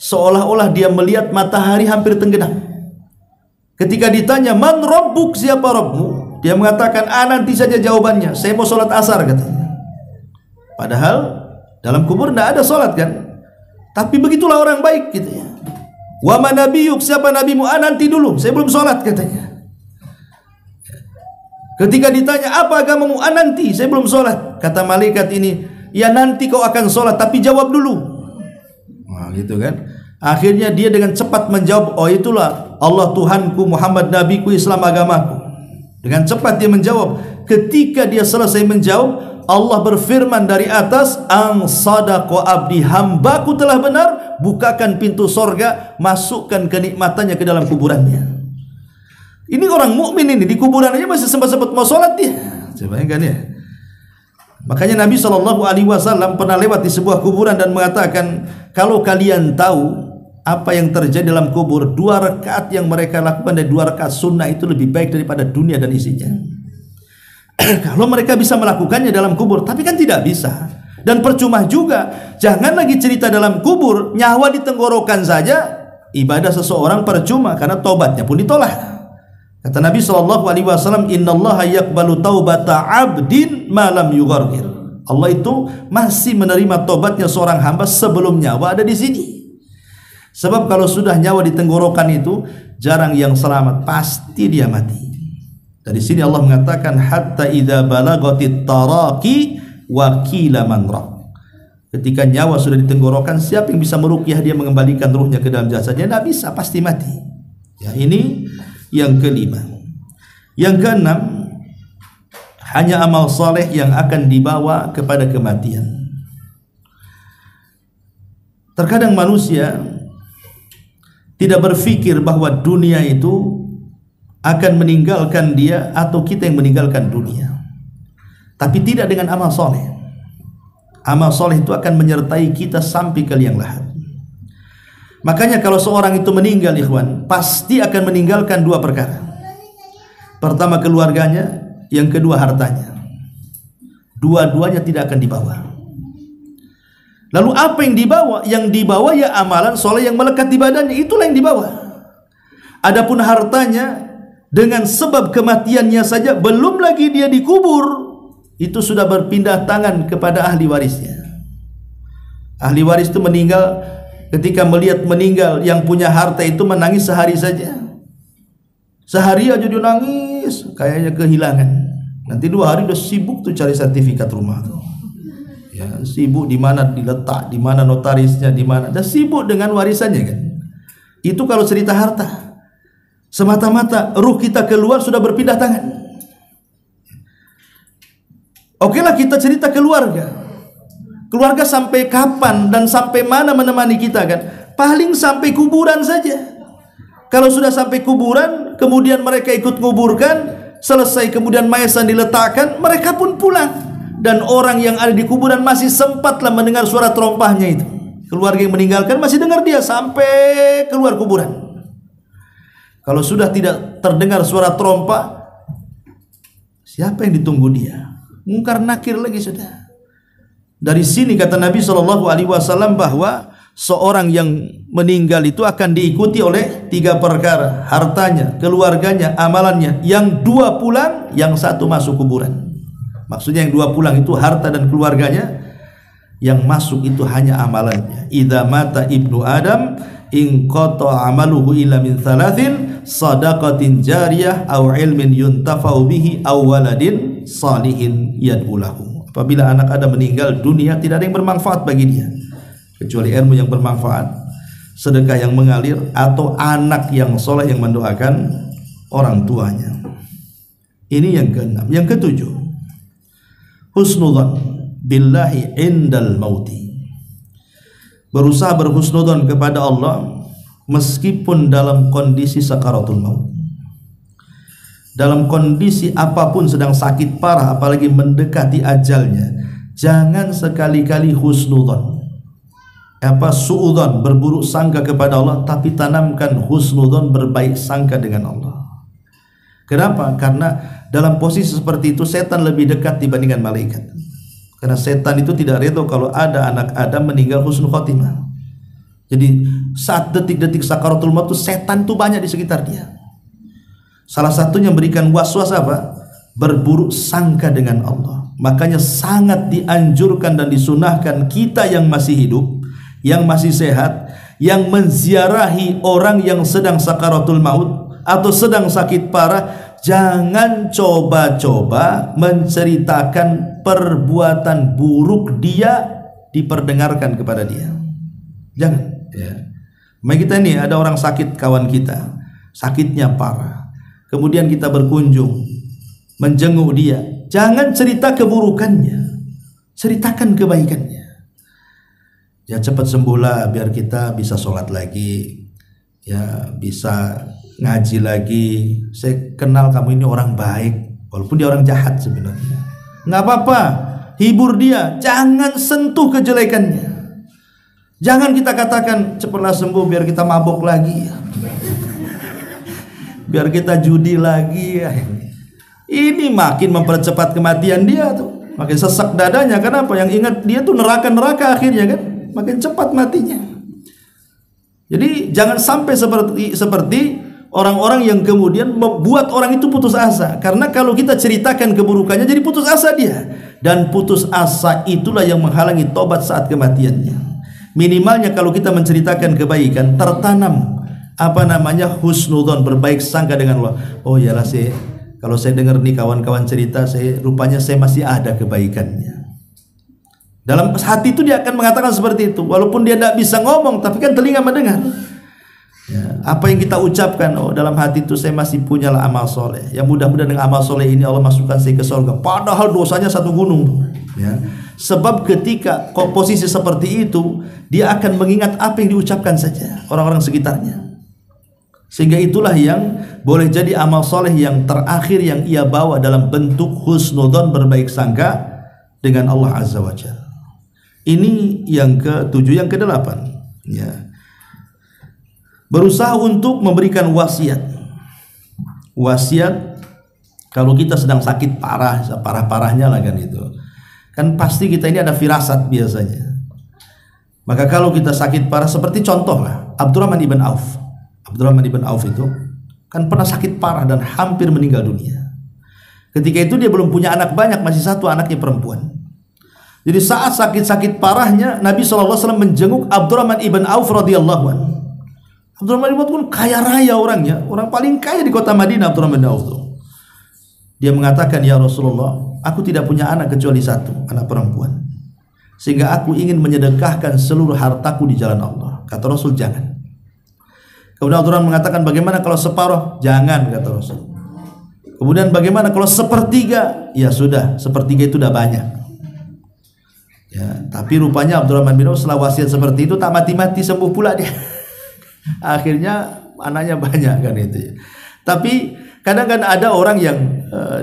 seolah-olah dia melihat matahari hampir tenggelam. Ketika ditanya, man rabbuk, siapa Rabbmu? Dia mengatakan, nanti saja jawabannya, saya mau sholat asar, katanya. Padahal dalam kubur tidak ada sholat kan. Tapi begitulah orang baik gitu ya. Wa man nabiyuk, siapa nabimu? Nanti dulu, saya belum sholat, katanya. Ketika ditanya apa agamamu? Nanti, saya belum sholat. Kata malaikat ini, ya nanti kau akan sholat, tapi jawab dulu. Wah gitu kan. Akhirnya dia dengan cepat menjawab, oh itulah Allah Tuhanku, Muhammad Nabiku, Islam agamaku. Dengan cepat dia menjawab. Ketika dia selesai menjawab, Allah berfirman dari atas, ang sadaqa abdi, hambaku telah benar, bukakan pintu sorga, masukkan kenikmatannya ke dalam kuburannya. Ini orang mukmin ini di kuburan aja masih sempat-sempat mau sholat dia. Coba bayangkan ya. Makanya Nabi SAW pernah lewat di sebuah kuburan dan mengatakan, kalau kalian tahu apa yang terjadi dalam kubur, 2 rakaat yang mereka lakukan dari 2 rakaat sunnah itu lebih baik daripada dunia dan isinya. Kalau mereka bisa melakukannya dalam kubur, tapi kan tidak bisa. Dan percuma juga. Jangan lagi cerita dalam kubur, nyawa di tenggorokan saja ibadah seseorang percuma karena tobatnya pun ditolak. Kata Nabi SAW, innallaha yaqbalu taubata abdin ma lam yughargir. Allah itu masih menerima tobatnya seorang hamba sebelum nyawa ada di sini. Sebab kalau sudah nyawa di tenggorokan itu jarang yang selamat, pasti dia mati. Dari sini Allah mengatakan hatta idza balagatit taraqi wa qila man raq. Ketika nyawa sudah di tenggorokan, siapa yang bisa meruqyah dia mengembalikan ruhnya ke dalam jasadnya? Tidak bisa, pasti mati. Ya, ini yang kelima. Yang keenam, hanya amal soleh yang akan dibawa kepada kematian. Terkadang manusia tidak berpikir bahwa dunia itu akan meninggalkan dia atau kita yang meninggalkan dunia. Tapi tidak dengan amal soleh. Amal soleh itu akan menyertai kita sampai ke liang lahat. Makanya kalau seorang itu meninggal, ikhwan, pasti akan meninggalkan dua perkara. Pertama keluarganya, yang kedua hartanya. Dua-duanya tidak akan dibawa. Lalu apa yang dibawa? Yang dibawa ya amalan soleh yang melekat di badannya, itulah yang dibawa. Adapun hartanya, dengan sebab kematiannya saja, belum lagi dia dikubur, itu sudah berpindah tangan kepada ahli warisnya. Ahli waris itu meninggal, ketika melihat meninggal yang punya harta itu menangis sehari saja. Sehari aja dia nangis, kayaknya kehilangan. Nanti 2 hari udah sibuk tuh cari sertifikat rumah tuh. Ya, sibuk di mana diletak, di mana notarisnya, di mana. Udah sibuk dengan warisannya kan. Itu kalau cerita harta. Semata-mata ruh kita keluar sudah berpindah tangan. Oke lah, kita cerita keluarga. Keluarga sampai kapan dan sampai mana menemani kita kan? Paling sampai kuburan saja. Kalau sudah sampai kuburan, kemudian mereka ikut menguburkan, selesai kemudian mayat diletakkan, mereka pun pulang. Dan orang yang ada di kuburan masih sempatlah mendengar suara terompahnya itu. Keluarga yang meninggalkan masih dengar dia sampai keluar kuburan. Kalau sudah tidak terdengar suara terompah, siapa yang ditunggu dia? Mungkar nakir lagi sudah. Dari sini kata Nabi SAW bahwa seorang yang meninggal itu akan diikuti oleh 3 perkara: hartanya, keluarganya, amalannya. Yang 2 pulang, yang 1 masuk kuburan. Maksudnya yang 2 pulang itu harta dan keluarganya, yang masuk itu hanya amalannya. Idza mata ibnu Adam in qata amaluhu illa min 3, sadaqatin jariyah aw ilmin yuntafa'u bihi aw waladin salihin yad'ulahu. Apabila anak Adam meninggal dunia, tidak ada yang bermanfaat bagi dia kecuali ilmu yang bermanfaat, sedekah yang mengalir, atau anak yang soleh yang mendoakan orang tuanya. Ini yang ke-6. Yang ke-7, husnudzan billahi indal mauti. Berusaha berhusnudzan kepada Allah meskipun dalam kondisi sakaratul maut. Dalam kondisi apapun, sedang sakit parah, apalagi mendekati ajalnya, jangan sekali-kali husnudzan, suudzon, berburuk sangka kepada Allah, tapi tanamkan husnudzon, berbaik sangka dengan Allah. Kenapa? Karena dalam posisi seperti itu setan lebih dekat dibandingkan malaikat. Karena setan itu tidak redha kalau ada anak Adam meninggal husnul khotimah. Jadi saat detik-detik sakaratul maut itu setan itu banyak di sekitar dia. Salah satunya memberikan waswas apa? Berburuk sangka dengan Allah. Makanya sangat dianjurkan dan disunahkan kita yang masih hidup, yang masih sehat, yang menziarahi orang yang sedang sakaratul maut atau sedang sakit parah, jangan coba-coba menceritakan perbuatan buruk dia, diperdengarkan kepada dia. Jangan ya. Kita ini ada orang sakit, kawan kita, sakitnya parah. Kemudian kita berkunjung, menjenguk dia. Jangan cerita keburukannya, ceritakan kebaikannya. Ya cepat sembuhlah biar kita bisa sholat lagi, ya bisa ngaji lagi. Saya kenal kamu ini orang baik, walaupun dia orang jahat sebenarnya. Nggak apa-apa, hibur dia. Jangan sentuh kejelekannya. Jangan kita katakan cepatlah sembuh biar kita mabok lagi, biar kita judi lagi. Ini makin mempercepat kematian dia tuh, makin sesak dadanya. Kenapa? Yang ingat dia tuh neraka akhirnya kan, makin cepat matinya. Jadi jangan sampai seperti orang-orang yang kemudian membuat orang itu putus asa. Karena kalau kita ceritakan keburukannya, jadi putus asa dia, dan putus asa itulah yang menghalangi tobat saat kematiannya. Minimalnya kalau kita menceritakan kebaikan, tertanam husnudzon, berbaik sangka dengan Allah. Oh iyalah, kalau saya dengar nih kawan-kawan cerita, rupanya saya masih ada kebaikannya. Dalam hati itu dia akan mengatakan seperti itu, walaupun dia tidak bisa ngomong, tapi kan telinga mendengar. Ya, apa yang kita ucapkan, oh dalam hati itu saya masih punyalah amal soleh. Yang mudah-mudahan dengan amal soleh ini Allah masukkan saya ke surga. Padahal dosanya satu gunung. Ya, sebab ketika posisi seperti itu, dia akan mengingat apa yang diucapkan saja orang-orang sekitarnya. Sehingga itulah yang boleh jadi amal soleh yang terakhir yang ia bawa dalam bentuk husnudzon, berbaik sangka dengan Allah Azza wa Jalla. Ini yang ke-7. Yang ke-8, ya, berusaha untuk memberikan wasiat. Wasiat kalau kita sedang sakit parah, parah-parahnya lah kan itu. Kan pasti kita ini ada firasat biasanya. Maka kalau kita sakit parah, seperti contoh lah Abdurrahman ibn Auf. Abdurrahman ibn Auf itu kan pernah sakit parah dan hampir meninggal dunia. Ketika itu dia belum punya anak banyak, masih satu anaknya perempuan. Jadi saat sakit-sakit parahnya, Nabi SAW menjenguk Abdurrahman ibn Auf radhiyallahu anhu. Abdurrahman ibn Auf pun kaya raya orangnya, orang paling kaya di kota Madinah. Abdurrahman ibn Auf itu, dia mengatakan, ya Rasulullah, aku tidak punya anak kecuali satu, anak perempuan, sehingga aku ingin menyedekahkan seluruh hartaku di jalan Allah. Kata Rasul, jangan. Kemudian Abdurrahman mengatakan, bagaimana kalau separuh? Jangan, kata Rasul. Kemudian bagaimana kalau sepertiga? Ya sudah, sepertiga itu sudah banyak. Ya, tapi rupanya Abdurrahman bin Auf setelah wasiat seperti itu tak mati-mati, sembuh pula dia. Akhirnya anaknya banyak kan itu ya. Tapi kadang kan ada orang yang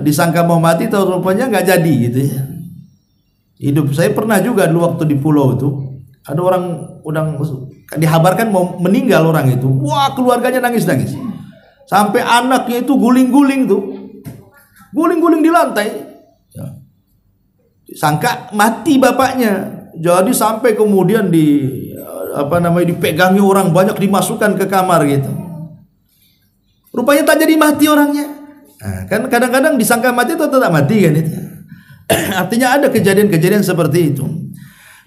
disangka mau mati, tahu rupanya nggak jadi gitu ya. Hidup saya pernah juga dulu waktu di pulau itu, ada orang udah dihabarkan mau meninggal orang itu. Wah, keluarganya nangis-nangis. Sampai anaknya itu guling-guling tuh. Guling-guling di lantai. Ya. Sangka mati bapaknya, jadi sampai kemudian dipegangi orang banyak, dimasukkan ke kamar gitu. Rupanya tak jadi mati orangnya. Nah, kan kadang-kadang disangka mati atau tidak mati kan itu. Artinya ada kejadian-kejadian seperti itu.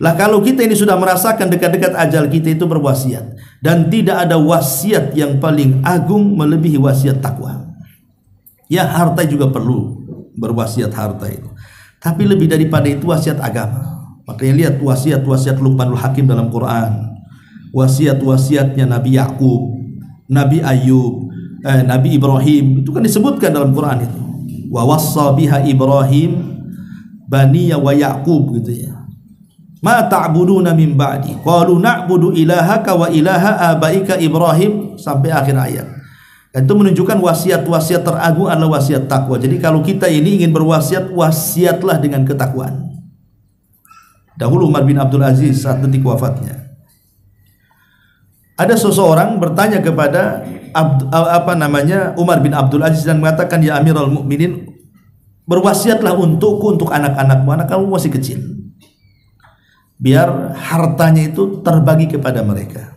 Lah kalau kita ini sudah merasakan dekat-dekat ajal, kita itu berwasiat, dan tidak ada wasiat yang paling agung melebihi wasiat takwa. Ya, harta juga perlu berwasiat harta itu. Tapi lebih daripada itu wasiat agama. Makanya lihat wasiat-wasiat Luqmanul Hakim dalam Quran, wasiat-wasiatnya Nabi Yakub, Nabi Ayub, Nabi Ibrahim, itu kan disebutkan dalam Quran itu. Wa wassa biha Ibrahim baniya wa Yakub gitu ya. Ma ta'buduna min ba'di qalu na'budu ilahaka wa ilaha abaika Ibrahim, sampai akhir ayat. Itu menunjukkan wasiat-wasiat teragung adalah wasiat takwa. Jadi kalau kita ini ingin berwasiat, wasiatlah dengan ketakwaan. Dahulu Umar bin Abdul Aziz saat detik wafatnya, ada seseorang bertanya kepada Umar bin Abdul Aziz dan mengatakan, ya Amirul Mukminin, berwasiatlah untukku, untuk anak-anakmu, anak kamu masih kecil, biar hartanya itu terbagi kepada mereka.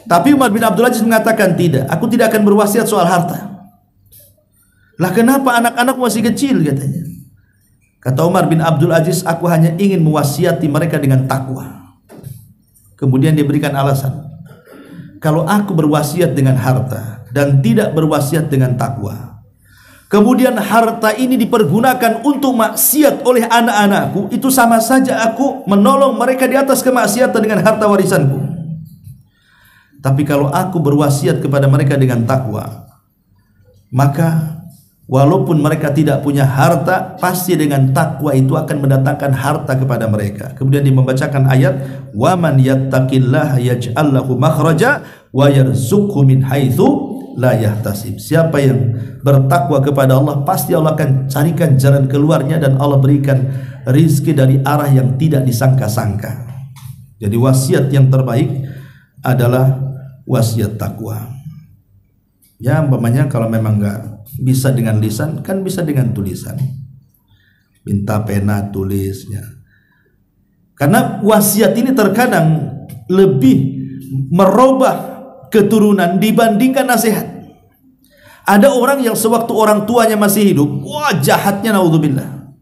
Tapi Umar bin Abdul Aziz mengatakan, tidak, aku tidak akan berwasiat soal harta. Lah kenapa, anak-anak masih kecil katanya. Kata Umar bin Abdul Aziz, aku hanya ingin mewasiati mereka dengan takwa. Kemudian dia berikan alasan, kalau aku berwasiat dengan harta dan tidak berwasiat dengan takwa, kemudian harta ini dipergunakan untuk maksiat oleh anak-anakku, itu sama saja aku menolong mereka di atas kemaksiatan dengan harta warisanku. Tapi kalau aku berwasiat kepada mereka dengan takwa, maka walaupun mereka tidak punya harta, pasti dengan takwa itu akan mendatangkan harta kepada mereka. Kemudian dia membacakan ayat, wa man yattaqillaha yaj'al lahu makhraja wa yarzuqhu min haitsu la yahtasib. Siapa yang bertakwa kepada Allah, pasti Allah akan carikan jalan keluarnya, dan Allah berikan rizki dari arah yang tidak disangka-sangka. Jadi wasiat yang terbaik adalah wasiat takwa. Ya, umpamanya kalau memang nggak bisa dengan lisan, kan bisa dengan tulisan. Minta pena, tulisnya. Karena wasiat ini terkadang lebih merubah keturunan dibandingkan nasihat. Ada orang yang sewaktu orang tuanya masih hidup, wah jahatnya, naudzubillah.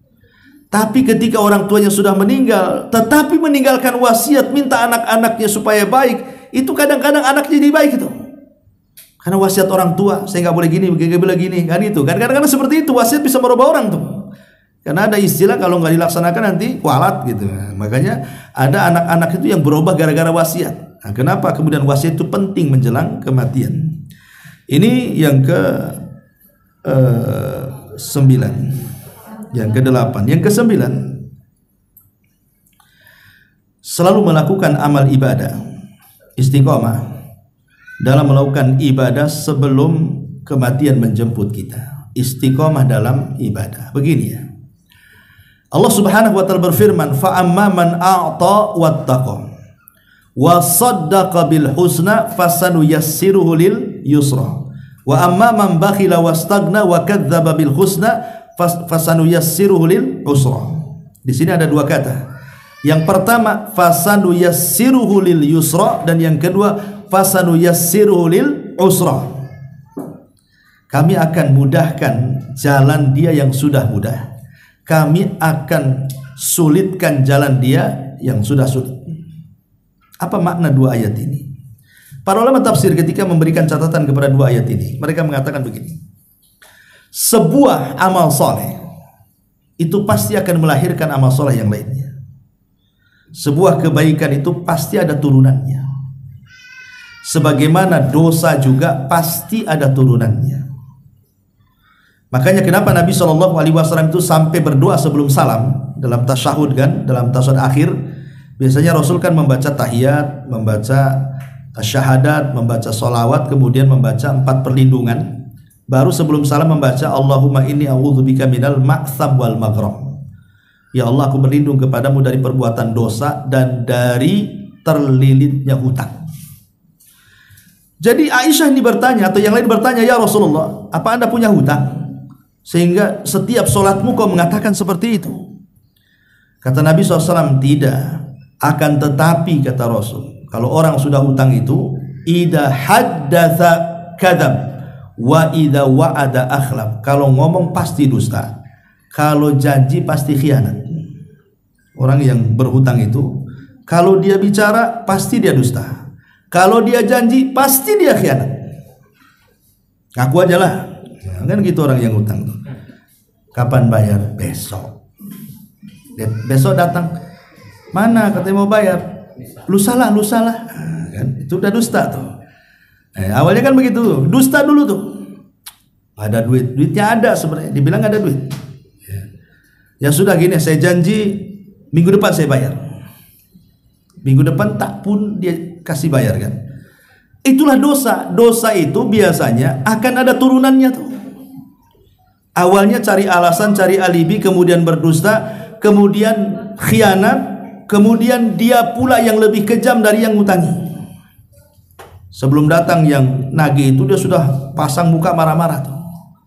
Tapi ketika orang tuanya sudah meninggal, tetapi meninggalkan wasiat, minta anak-anaknya supaya baik, itu kadang-kadang anaknya jadi baik itu. Karena wasiat orang tua, saya nggak boleh gini, nggak boleh gini, kan itu. Kan kadang-kadang seperti itu, wasiat bisa merubah orang tuh. Karena ada istilah kalau nggak dilaksanakan nanti kualat gitu. Makanya ada anak-anak itu yang berubah gara-gara wasiat. Nah, kenapa kemudian wasiat itu penting menjelang kematian? Ini yang ke 9, yang ke 8, yang ke 9 selalu melakukan amal ibadah, istiqomah dalam melakukan ibadah sebelum kematian menjemput kita. Istiqomah dalam ibadah. Begini ya, Allah Subhanahu wa taala berfirman, fa amma man a'ta wattaqa wa saddaqa bil husna fasanuyassiruhu lil yusra wa amma man bakhila wastaghna wa kadzdzaba bil husna fasanuyassiruhu lil usra. Di sini ada dua kata. Yang pertama fasanuyassiruhu lil yusra, dan yang kedua fasanuyassiruhu lil usra. Kami akan mudahkan jalan dia yang sudah mudah, kami akan sulitkan jalan dia yang sudah sulit. Apa makna dua ayat ini? Para ulama tafsir ketika memberikan catatan kepada dua ayat ini, mereka mengatakan begini: sebuah amal soleh itu pasti akan melahirkan amal soleh yang lainnya. Sebuah kebaikan itu pasti ada turunannya. Sebagaimana dosa juga pasti ada turunannya. Makanya kenapa Nabi SAW itu sampai berdoa sebelum salam dalam tasyahud kan, dalam tasyahud akhir biasanya Rasul kan membaca tahiyat, membaca syahadat, membaca solawat, kemudian membaca 4 perlindungan, baru sebelum salam membaca Allahumma inni a'udzubika minal ma'tham wal maghram. Ya Allah, aku berlindung kepadamu dari perbuatan dosa dan dari terlilitnya hutang. Jadi Aisyah ini bertanya, atau yang lain bertanya, ya Rasulullah, apa Anda punya hutang sehingga setiap sholatmu kau mengatakan seperti itu? Kata Nabi SAW, tidak. Akan tetapi kata Rasul, kalau orang sudah hutang itu, idza haddatsa kadzab wa idza wa'ada akhlaf. Kalau ngomong pasti dusta, kalau janji pasti khianat. Orang yang berhutang itu, kalau dia bicara pasti dia dusta, kalau dia janji pasti dia khianat. Ngaku aja lah, kan gitu orang yang hutang tuh. Kapan bayar? Besok. Besok datang, mana katanya mau bayar? Lusa lah. Kan itu udah dusta tuh. Awalnya kan begitu, dusta dulu tuh. Ada duitnya ada sebenarnya, dibilang ada duit. Ya sudah gini, saya janji minggu depan saya bayar. Minggu depan tak pun dia kasih bayar kan. Itulah dosa. Dosa itu biasanya akan ada turunannya tuh. Awalnya cari alasan, cari alibi, kemudian berdusta, kemudian khianat, kemudian dia pula yang lebih kejam dari yang ngutangi. Sebelum datang yang nagih itu dia sudah pasang muka marah-marah tuh.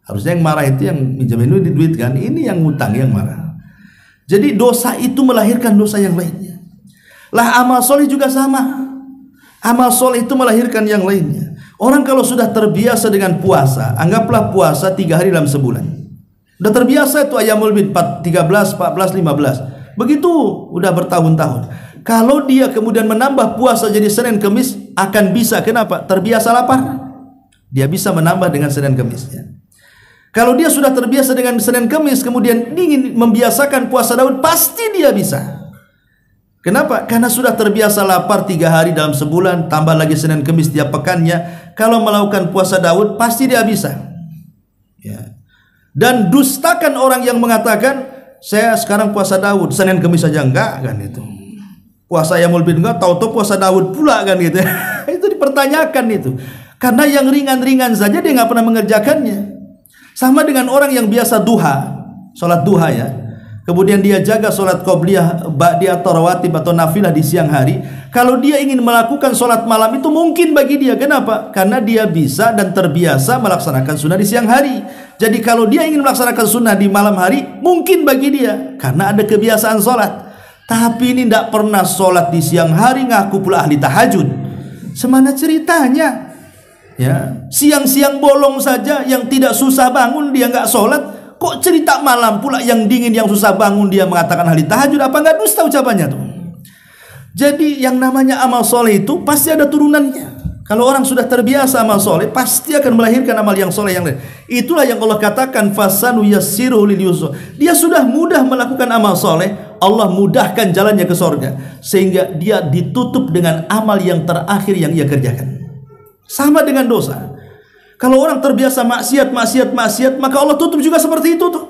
Harusnya yang marah itu yang minjemin duit kan, ini yang ngutang yang marah. Jadi dosa itu melahirkan dosa yang lainnya. Lah amal soleh juga sama. Amal soleh itu melahirkan yang lainnya. Orang kalau sudah terbiasa dengan puasa, anggaplah puasa 3 hari dalam sebulan. Udah terbiasa itu ayamul bid 13, 14, 15. Begitu udah bertahun-tahun. Kalau dia kemudian menambah puasa jadi Senin Kemis, akan bisa. Kenapa? Terbiasa lapar. Dia bisa menambah dengan Senin Kemisnya. Kalau dia sudah terbiasa dengan Senin Kemis, kemudian ingin membiasakan puasa Daud, pasti dia bisa. Kenapa? Karena sudah terbiasa lapar 3 hari dalam sebulan, tambah lagi Senin Kemis tiap pekannya. Kalau melakukan puasa Daud, pasti dia bisa. Ya. Dan dustakan orang yang mengatakan, saya sekarang puasa Daud, Senin Kemis saja enggak kan itu. Puasa Yaumul Bid enggak, tahu-tahu puasa Daud pula kan gitu. Itu dipertanyakan itu. Karena yang ringan-ringan saja dia nggak pernah mengerjakannya. Sama dengan orang yang biasa duha, sholat duha ya, kemudian dia jaga sholat qobliyah, ba'diyah atau rawatib atau nafilah di siang hari. Kalau dia ingin melakukan sholat malam itu mungkin bagi dia. Kenapa? Karena dia bisa dan terbiasa melaksanakan sunnah di siang hari. Jadi kalau dia ingin melaksanakan sunnah di malam hari, mungkin bagi dia, karena ada kebiasaan sholat. Tapi ini tidak pernah sholat di siang hari, ngaku pula ahli tahajud. Semana ceritanya? Ya, siang-siang bolong saja yang tidak susah bangun dia nggak sholat, kok cerita malam pula yang dingin yang susah bangun dia mengatakan ahli tahajud? Apa nggak dusta ucapannya tuh? Jadi yang namanya amal soleh itu pasti ada turunannya. Kalau orang sudah terbiasa amal soleh, pasti akan melahirkan amal yang soleh yang lain. Itulah yang Allah katakan, fasanu yassiruhu lil yusra. Dia sudah mudah melakukan amal soleh, Allah mudahkan jalannya ke sorga, sehingga dia ditutup dengan amal yang terakhir yang ia kerjakan. Sama dengan dosa. Kalau orang terbiasa maksiat, maka Allah tutup juga seperti itu tuh.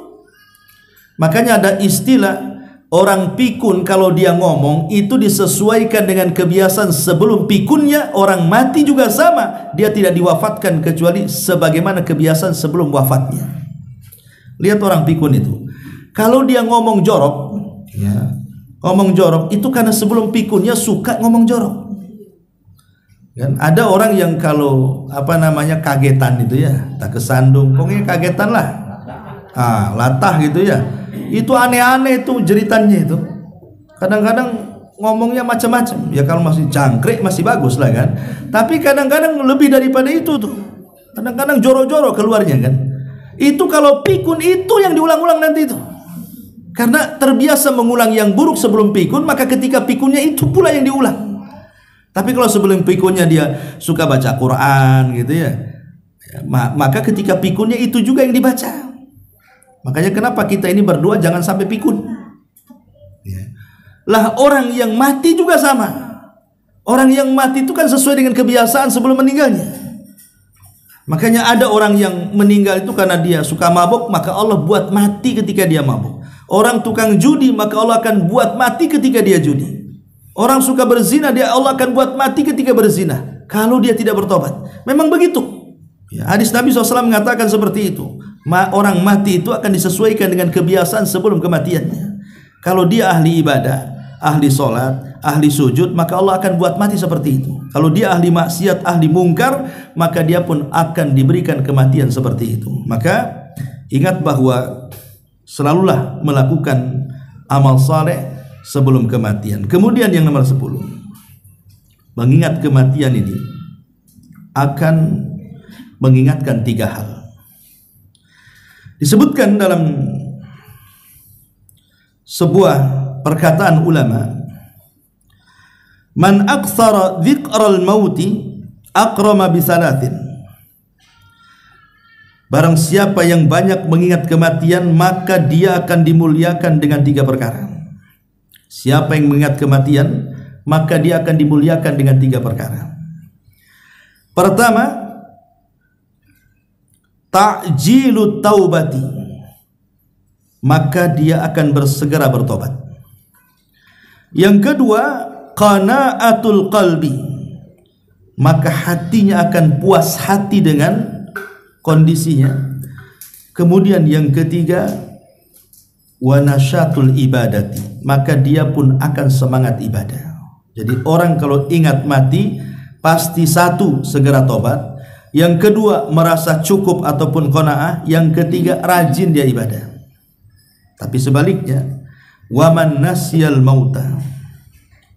Makanya ada istilah, orang pikun kalau dia ngomong itu disesuaikan dengan kebiasaan sebelum pikunnya. Orang mati juga sama, dia tidak diwafatkan kecuali sebagaimana kebiasaan sebelum wafatnya. Lihat orang pikun itu, kalau dia ngomong jorok, ya, ngomong jorok itu karena sebelum pikunnya suka ngomong jorok. Kan ada orang yang kalau kagetan itu ya, tak kesandung, pokoknya kagetan lah, latah gitu ya. Itu aneh-aneh itu jeritannya itu. Kadang-kadang ngomongnya macam-macam. Ya kalau masih cangkrik masih bagus lah kan. Tapi kadang-kadang lebih daripada itu tuh. Kadang-kadang joro-joro keluarnya kan. Itu kalau pikun itu yang diulang-ulang nanti itu. Karena terbiasa mengulang yang buruk sebelum pikun, maka ketika pikunnya itu pula yang diulang. Tapi kalau sebelum pikunnya dia suka baca Quran gitu ya, maka ketika pikunnya itu juga yang dibaca. Makanya kenapa kita ini berdoa jangan sampai pikun ya. Lah orang yang mati juga sama. Orang yang mati itu kan sesuai dengan kebiasaan sebelum meninggalnya. Makanya ada orang yang meninggal itu karena dia suka mabuk, maka Allah buat mati ketika dia mabuk. Orang tukang judi, maka Allah akan buat mati ketika dia judi. Orang suka berzina, Allah akan buat mati ketika berzina kalau dia tidak bertobat. Memang begitu ya, hadis Nabi SAW mengatakan seperti itu. Orang mati itu akan disesuaikan dengan kebiasaan sebelum kematiannya. Kalau dia ahli ibadah, ahli sholat, ahli sujud, maka Allah akan buat mati seperti itu. Kalau dia ahli maksiat, ahli mungkar, maka dia pun akan diberikan kematian seperti itu. Maka ingat bahwa selalulah melakukan amal saleh sebelum kematian. Kemudian yang nomor 10, mengingat kematian ini akan mengingatkan 3 hal. Disebutkan dalam sebuah perkataan ulama, man aktsara dzikral mauti akrama bisalathin. Barang siapa yang banyak mengingat kematian, maka dia akan dimuliakan dengan 3 perkara. Siapa yang mengingat kematian, maka dia akan dimuliakan dengan 3 perkara. Pertama, ta'jilut taubati, maka dia akan bersegera bertobat. Yang kedua, qanaatul qalbi, maka hatinya akan puas hati dengan kondisinya. Kemudian yang ketiga, wa nasyatul ibadati, maka dia pun akan semangat ibadah. Jadi orang kalau ingat mati, pasti satu, segera tobat. Yang kedua, merasa cukup ataupun qanaah. Yang ketiga, rajin dia ibadah. Tapi sebaliknya, waman nasyal mauta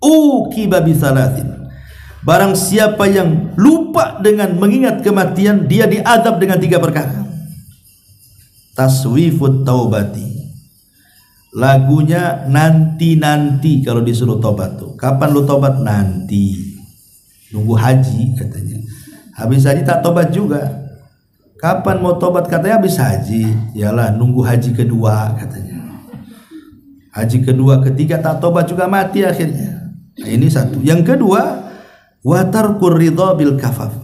uqiba bisalatin, barang siapa yang lupa dengan mengingat kematian, dia diadab dengan 3 perkara. Taswifut taubati, lagunya nanti-nanti kalau disuruh tobat tuh. Kapan lu tobat? Nanti. Nunggu haji katanya. Habis haji tak tobat juga. Kapan mau tobat? Katanya habis haji. Yalah, nunggu haji kedua katanya. Haji kedua, ketiga tak tobat juga mati akhirnya. Nah, ini satu. Yang kedua, watarkur ridha bil kafaf,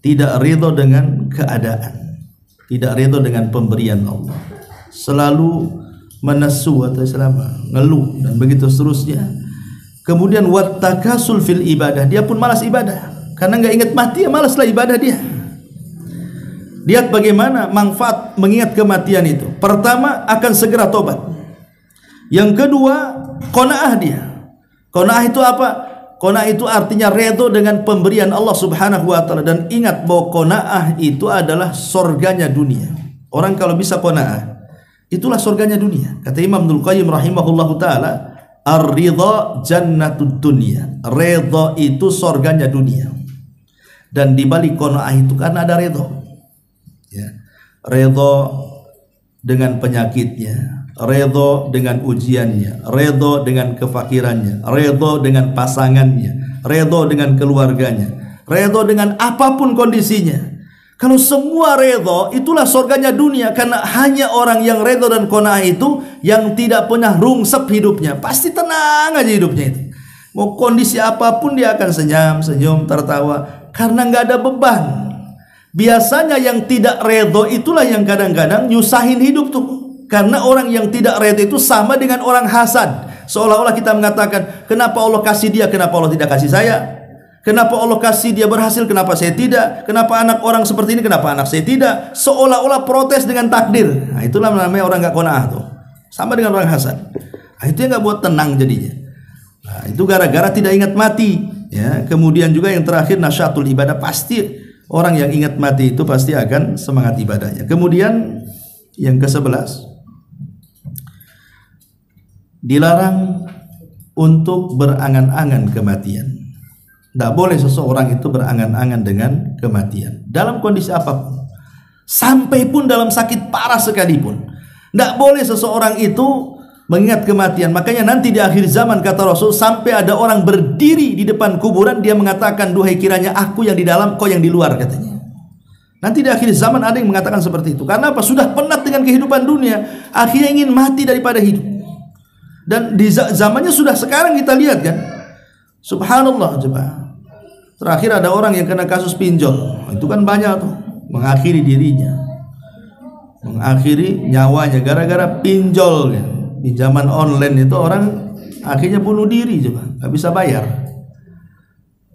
tidak ridha dengan keadaan, tidak ridha dengan pemberian Allah, selalu menesu atau selama ngeluh dan begitu seterusnya. Kemudian wattakasul fil ibadah, dia pun malas ibadah. Karena nggak ingat mati, ya malaslah ibadah dia. Lihat bagaimana manfaat mengingat kematian itu. Pertama, akan segera tobat. Yang kedua, qanaah dia. Qanaah itu apa? Qanaah itu artinya redha dengan pemberian Allah Subhanahu wa taala. Dan ingat bahwa qanaah itu adalah surganya dunia. Orang kalau bisa qanaah, itulah surganya dunia. Kata Imam Ibnul Qayyim rahimahullahu taala, ar-ridha jannatud dunya. Redha itu surganya dunia. Dan di balik qanaah itu karena ada redha. Ya. Redha dengan penyakitnya, redha dengan ujiannya, redha dengan kefakirannya, redha dengan pasangannya, redha dengan keluarganya, redha dengan apapun kondisinya. Kalau semua redha, itulah surganya dunia. Karena hanya orang yang redha dan qanaah itu yang tidak pernah rungsep hidupnya. Pasti tenang aja hidupnya itu. Mau kondisi apapun dia akan senyum, tertawa. Karena nggak ada beban. Biasanya yang tidak redha itulah yang kadang-kadang nyusahin hidup tuh. Karena orang yang tidak redha itu sama dengan orang hasad. Seolah-olah kita mengatakan, kenapa Allah kasih dia, kenapa Allah tidak kasih saya? Kenapa Allah kasih dia berhasil, kenapa saya tidak? Kenapa anak orang seperti ini, kenapa anak saya tidak? Seolah-olah protes dengan takdir. Nah, itulah namanya orang gak qanaah tuh. Sama dengan orang hasad. Nah, itu yang gak buat tenang jadinya. Nah, itu gara-gara tidak ingat mati. Ya, kemudian juga yang terakhir nasyatul ibadah. Pasti orang yang ingat mati itu pasti akan semangat ibadahnya. Kemudian yang ke-11, dilarang untuk berangan-angan kematian. Tidak boleh seseorang itu berangan-angan dengan kematian dalam kondisi apapun, sampai pun dalam sakit parah sekalipun. Tidak boleh seseorang itu mengingat kematian. Makanya nanti di akhir zaman kata Rasul, sampai ada orang berdiri di depan kuburan, dia mengatakan, duhai kiranya aku yang di dalam, kau yang di luar, katanya. Nanti di akhir zaman ada yang mengatakan seperti itu. Karena apa? Sudah penat dengan kehidupan dunia, akhirnya ingin mati daripada hidup. Dan di zamannya sudah sekarang kita lihat kan, subhanallah, coba. Terakhir ada orang yang kena kasus pinjol. Itu kan banyak tuh, mengakhiri dirinya, mengakhiri nyawanya gara-gara pinjol kan. Pinjaman online itu orang akhirnya bunuh diri, coba, nggak bisa bayar.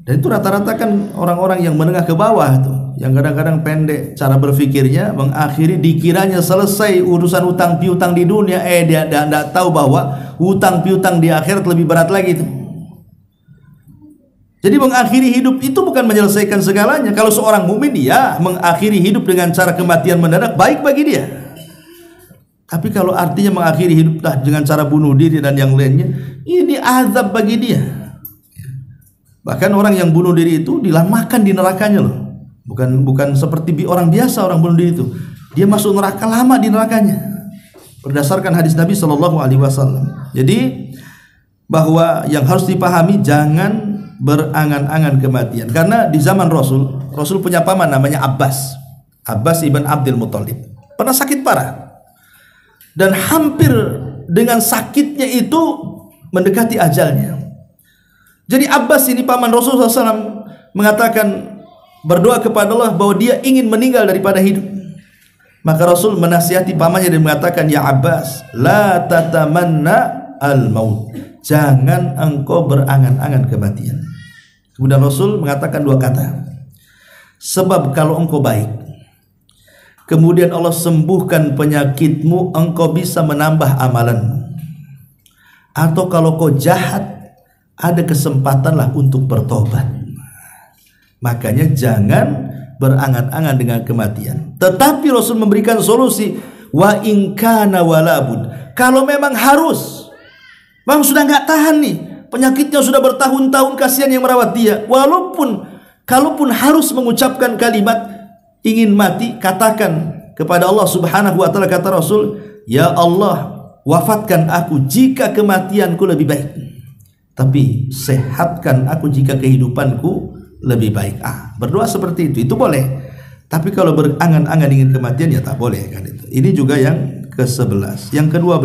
Dan itu rata-rata kan orang-orang yang menengah ke bawah tuh, yang kadang-kadang pendek cara berpikirnya, mengakhiri dikiranya selesai urusan utang piutang di dunia, dia tidak tahu bahwa utang piutang di akhirat lebih berat lagi tuh. Jadi mengakhiri hidup itu bukan menyelesaikan segalanya. Kalau seorang mukmin, ya mengakhiri hidup dengan cara kematian mendadak baik bagi dia. Tapi kalau artinya mengakhiri hidup dengan cara bunuh diri dan yang lainnya, ini azab bagi dia. Bahkan orang yang bunuh diri itu dilamakan di nerakanya loh. Bukan seperti orang biasa orang bunuh diri itu. Dia masuk neraka lama di nerakanya. Berdasarkan hadis Nabi Shallallahu Alaihi Wasallam. Jadi bahwa yang harus dipahami, jangan berangan-angan kematian. Karena di zaman Rasul punya paman namanya Abbas ibn Abdul Muthalib. Pernah sakit parah. Dan hampir dengan sakitnya itu mendekati ajalnya. Jadi Abbas ini paman Rasulullah SAW mengatakan, berdoa kepada Allah bahwa dia ingin meninggal daripada hidup. Maka Rasul menasihati pamannya dan mengatakan, ya Abbas, la tatamanna al-maut. Jangan engkau berangan-angan kematian. Kemudian Rasul mengatakan dua kata, sebab kalau engkau baik, kemudian Allah sembuhkan penyakitmu, engkau bisa menambah amalanmu. Atau kalau kau jahat, ada kesempatanlah untuk bertobat. Makanya jangan berangan-angan dengan kematian. Tetapi Rasul memberikan solusi, wa in kana walabud. Kalau memang harus, memang sudah nggak tahan nih, penyakitnya sudah bertahun-tahun, kasihan yang merawat dia. Kalaupun harus mengucapkan kalimat ingin mati, katakan kepada Allah Subhanahu wa taala, kata Rasul, ya Allah, wafatkan aku jika kematianku lebih baik, tapi sehatkan aku jika kehidupanku lebih baik. Berdoa seperti itu boleh. Tapi kalau berangan-angan ingin kematian, ya tak boleh kan itu. Ini juga yang ke-11. Yang ke-12,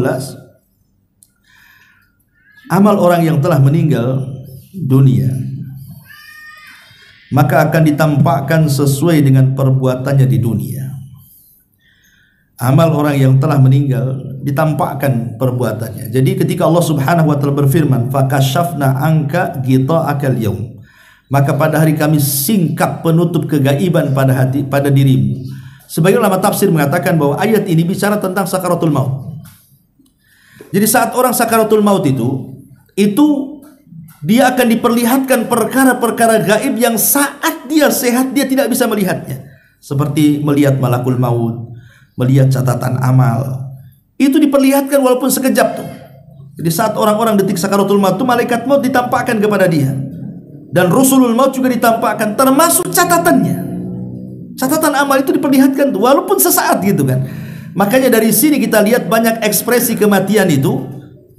amal orang yang telah meninggal dunia maka akan ditampakkan sesuai dengan perbuatannya di dunia. Amal orang yang telah meninggal ditampakkan perbuatannya. Jadi ketika Allah Subhanahu wa taala berfirman, fakashafna anka ghita'akal yaum, maka pada hari kami singkap penutup kegaiban pada dirimu. Sebagian ulama tafsir mengatakan bahwa ayat ini bicara tentang sakaratul maut. Jadi saat orang sakaratul maut itu dia akan diperlihatkan perkara-perkara gaib yang saat dia sehat dia tidak bisa melihatnya. Seperti melihat malakul maut, melihat catatan amal. Itu diperlihatkan walaupun sekejap tuh. Jadi saat orang-orang detik sakaratul maut itu, malaikat maut ditampakkan kepada dia. Dan Rasulul maut juga ditampakkan, termasuk catatannya. Catatan amal itu diperlihatkan tuh, walaupun sesaat gitu kan. Makanya dari sini kita lihat banyak ekspresi kematian itu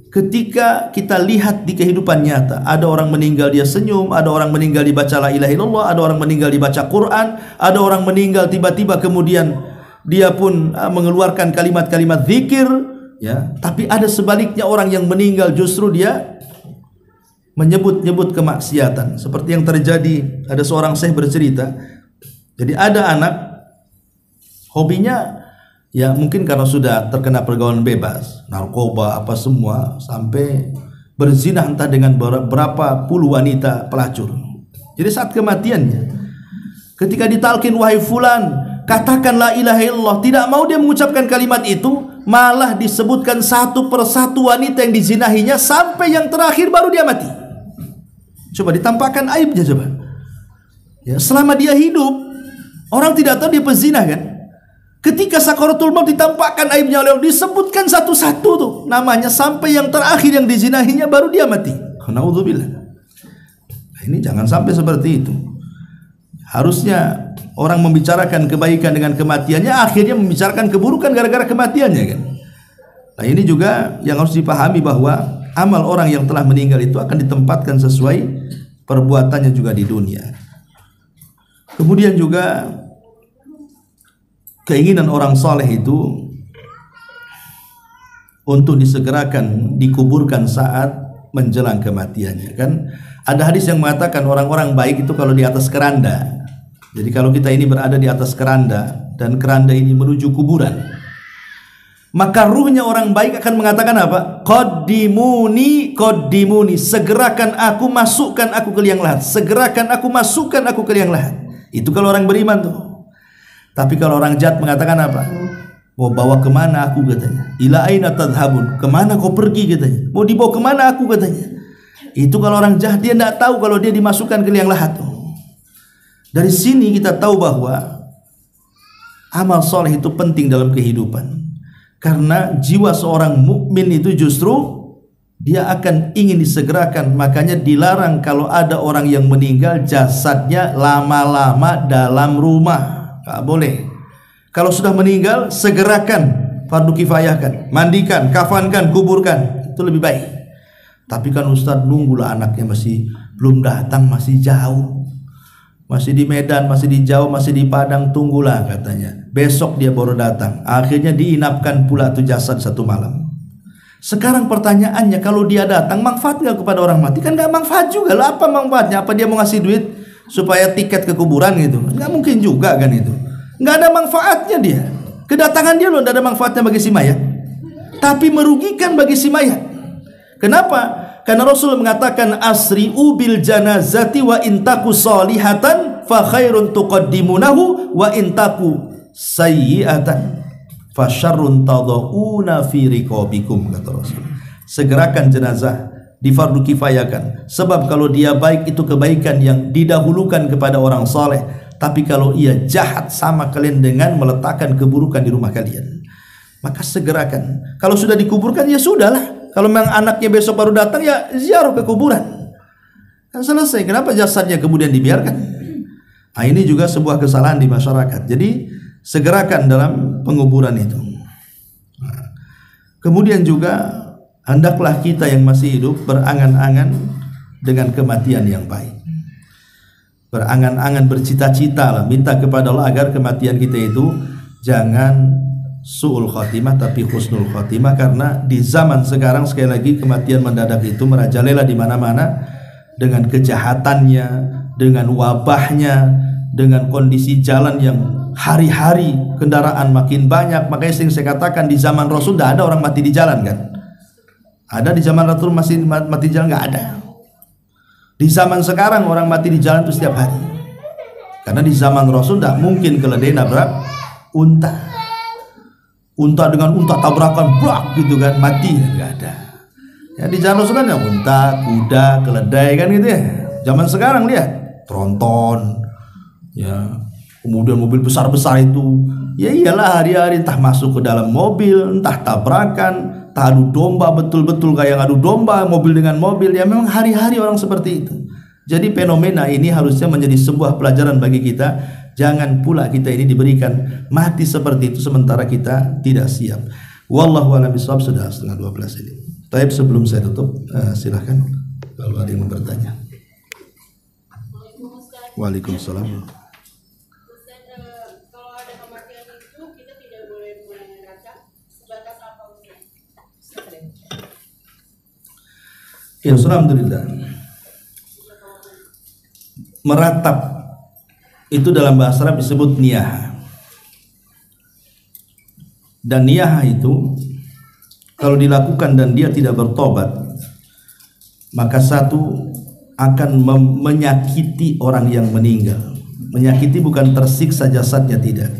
ketika kita lihat di kehidupan nyata, ada orang meninggal dia senyum, ada orang meninggal dibaca la ilaha illallah, ada orang meninggal dibaca Quran, ada orang meninggal tiba-tiba kemudian dia pun mengeluarkan kalimat-kalimat zikir, ya. Tapi ada sebaliknya, orang yang meninggal justru dia menyebut-nyebut kemaksiatan. Seperti yang terjadi, ada seorang syekh bercerita. Jadi ada anak, hobinya ya mungkin karena sudah terkena pergaulan bebas, narkoba apa semua, sampai berzina entah dengan berapa puluh wanita pelacur. Jadi saat kematiannya, ketika ditalkin, wahai fulan, katakan la ilaha illallah, tidak mau dia mengucapkan kalimat itu, malah disebutkan satu persatu wanita yang dizinahinya sampai yang terakhir baru dia mati. Coba ditampakkan aibnya coba. Ya, selama dia hidup, orang tidak tahu dia pezina kan? Ketika sakaratul maut ditampakkan aibnya oleh Allah, disebutkan satu-satu tuh namanya sampai yang terakhir yang dizinahinya baru dia mati. Naudzubillah. Nah, ini jangan sampai seperti itu. Harusnya orang membicarakan kebaikan dengan kematiannya, akhirnya membicarakan keburukan gara-gara kematiannya kan. Nah, ini juga yang harus dipahami, bahwa amal orang yang telah meninggal itu akan ditempatkan sesuai perbuatannya juga di dunia. Kemudian juga keinginan orang saleh itu untuk disegerakan dikuburkan saat menjelang kematiannya. Kan ada hadis yang mengatakan orang-orang baik itu kalau di atas keranda. Jadi kalau kita ini berada di atas keranda dan keranda ini menuju kuburan, maka ruhnya orang baik akan mengatakan apa? Qaddimuni, qaddimuni, segerakan aku, masukkan aku ke liang lahat. Segerakan aku, masukkan aku ke liang lahat. Itu kalau orang beriman tuh. Tapi kalau orang jahat mengatakan apa? Mau bawa kemana aku katanya? Ila aina tadhhabun? Kemana kau pergi katanya? Mau dibawa kemana aku katanya? Itu kalau orang jahat, dia tidak tahu kalau dia dimasukkan ke liang lahat. Dari sini kita tahu bahwa amal soleh itu penting dalam kehidupan. Karena jiwa seorang mukmin itu justru dia akan ingin disegerakan. Makanya dilarang kalau ada orang yang meninggal jasadnya lama-lama dalam rumah. Gak boleh. Kalau sudah meninggal, segerakan, fardu kifayahkan, mandikan, kafankan, kuburkan, itu lebih baik. Tapi kan Ustadz, nunggulah anaknya masih belum datang, masih jauh, masih di Medan, masih di Jawa, masih di Padang, tunggulah katanya. Besok dia baru datang. Akhirnya diinapkan pula tuh jasad satu malam. Sekarang pertanyaannya, kalau dia datang, manfaat gak kepada orang mati? Kan gak manfaat juga. Lah, apa manfaatnya? Apa dia mau ngasih duit supaya tiket ke kuburan gitu? Nggak mungkin juga kan itu. Nggak ada manfaatnya dia. Kedatangan dia loh nggak ada manfaatnya bagi si mayat, tapi merugikan bagi si mayat. Kenapa? Karena Rasul mengatakan asri'u bil janazati wa intaku salihatan fa khairun tuqaddimunahu wa intaku sayyi'atan fa syarrun tadauuna fi riqabikum, kata Rasul. Segerakan jenazah, difardu kifayakan. Sebab kalau dia baik itu kebaikan yang didahulukan kepada orang saleh. Tapi kalau ia jahat, sama kalian dengan meletakkan keburukan di rumah kalian. Maka segerakan. Kalau sudah dikuburkan ya sudahlah. Kalau memang anaknya besok baru datang ya ziarah ke kuburan. Kan selesai. Kenapa jasadnya kemudian dibiarkan? Nah, ini juga sebuah kesalahan di masyarakat. Jadi segerakan dalam penguburan itu. Nah, kemudian juga hendaklah kita yang masih hidup berangan-angan dengan kematian yang baik. Berangan-angan, bercita-cita lah, minta kepada Allah agar kematian kita itu jangan su'ul khatimah tapi husnul khatimah. Karena di zaman sekarang sekali lagi kematian mendadak itu merajalela di mana-mana dengan kejahatannya, dengan wabahnya, dengan kondisi jalan yang hari-hari kendaraan makin banyak. Makanya sering saya katakan di zaman Rasul tidak ada orang mati di jalan kan? Ada di zaman Rasul masih mati di jalan? Nggak ada. Di zaman sekarang orang mati di jalan itu setiap hari. Karena di zaman Rasul tidak mungkin keledai nabrak unta. Unta dengan unta tabrakan brak gitu kan, mati nggak ada. Ya di zaman Rasul kan ya unta, kuda, keledai kan gitu ya. Zaman sekarang lihat tronton, ya kemudian mobil besar-besar itu. Ya iyalah hari-hari entah masuk ke dalam mobil, entah tabrakan, entah adu domba, betul-betul kayak adu domba mobil dengan mobil. Ya memang hari-hari orang seperti itu. Jadi fenomena ini harusnya menjadi sebuah pelajaran bagi kita. Jangan pula kita ini diberikan mati seperti itu sementara kita tidak siap. Wallahu a'lam bishawab. Sudah 11:30 ini. Taib, sebelum saya tutup, silahkan kalau ada yang mau bertanya. Waalaikumsalam. Ustaz, kalau ada kematian itu kita tidak boleh meneraca sebatas apa Ustaz? Ya, alhamdulillah. Meratap itu dalam bahasa Arab disebut niyaha. Dan niyaha itu kalau dilakukan dan dia tidak bertobat, maka satu akan menyakiti orang yang meninggal. Menyakiti bukan tersiksa jasadnya, tidak,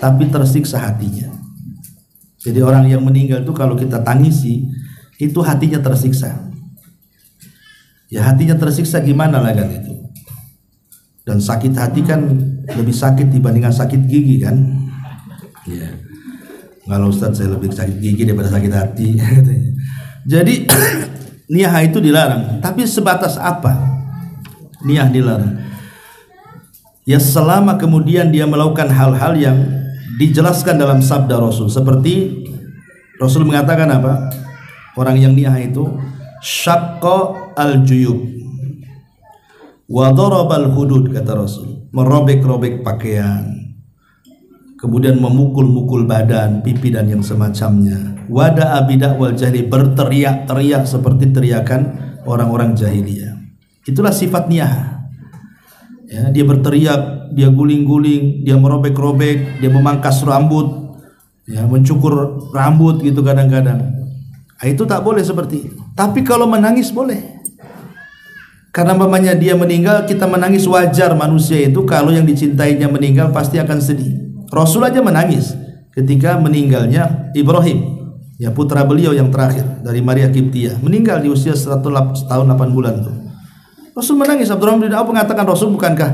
tapi tersiksa hatinya. Jadi orang yang meninggal itu kalau kita tangisi, itu hatinya tersiksa. Ya, hatinya tersiksa gimana lah kan itu. Dan sakit hati kan lebih sakit dibandingkan sakit gigi kan. Ya. Kalau Ustadz saya lebih sakit gigi daripada sakit hati. Jadi niyah itu dilarang. Tapi sebatas apa niyah dilarang? Ya selama kemudian dia melakukan hal-hal yang dijelaskan dalam sabda Rasul. Seperti Rasul mengatakan apa? Orang yang niyah itu syaqqa al-juyub wa darabal hudud, kata Rasul. Merobek-robek pakaian, kemudian memukul-mukul badan, pipi dan yang semacamnya. Wada abidah wal jahili, berteriak-teriak seperti teriakan orang-orang jahiliyah. Itulah sifat niyah. Ya, dia berteriak, dia guling-guling, dia merobek-robek, dia memangkas rambut, ya, mencukur rambut gitu kadang-kadang. Nah, itu tak boleh seperti itu. Tapi kalau menangis boleh. Karena mamanya dia meninggal, kita menangis wajar. Manusia itu kalau yang dicintainya meninggal pasti akan sedih. Rasul aja menangis ketika meninggalnya Ibrahim, ya putra beliau yang terakhir dari Maria Kiptiah, meninggal di usia 100 tahun 8 bulan tuh. Rasul menangis. Abdurrahman bin Auf mengatakan, Rasul, bukankah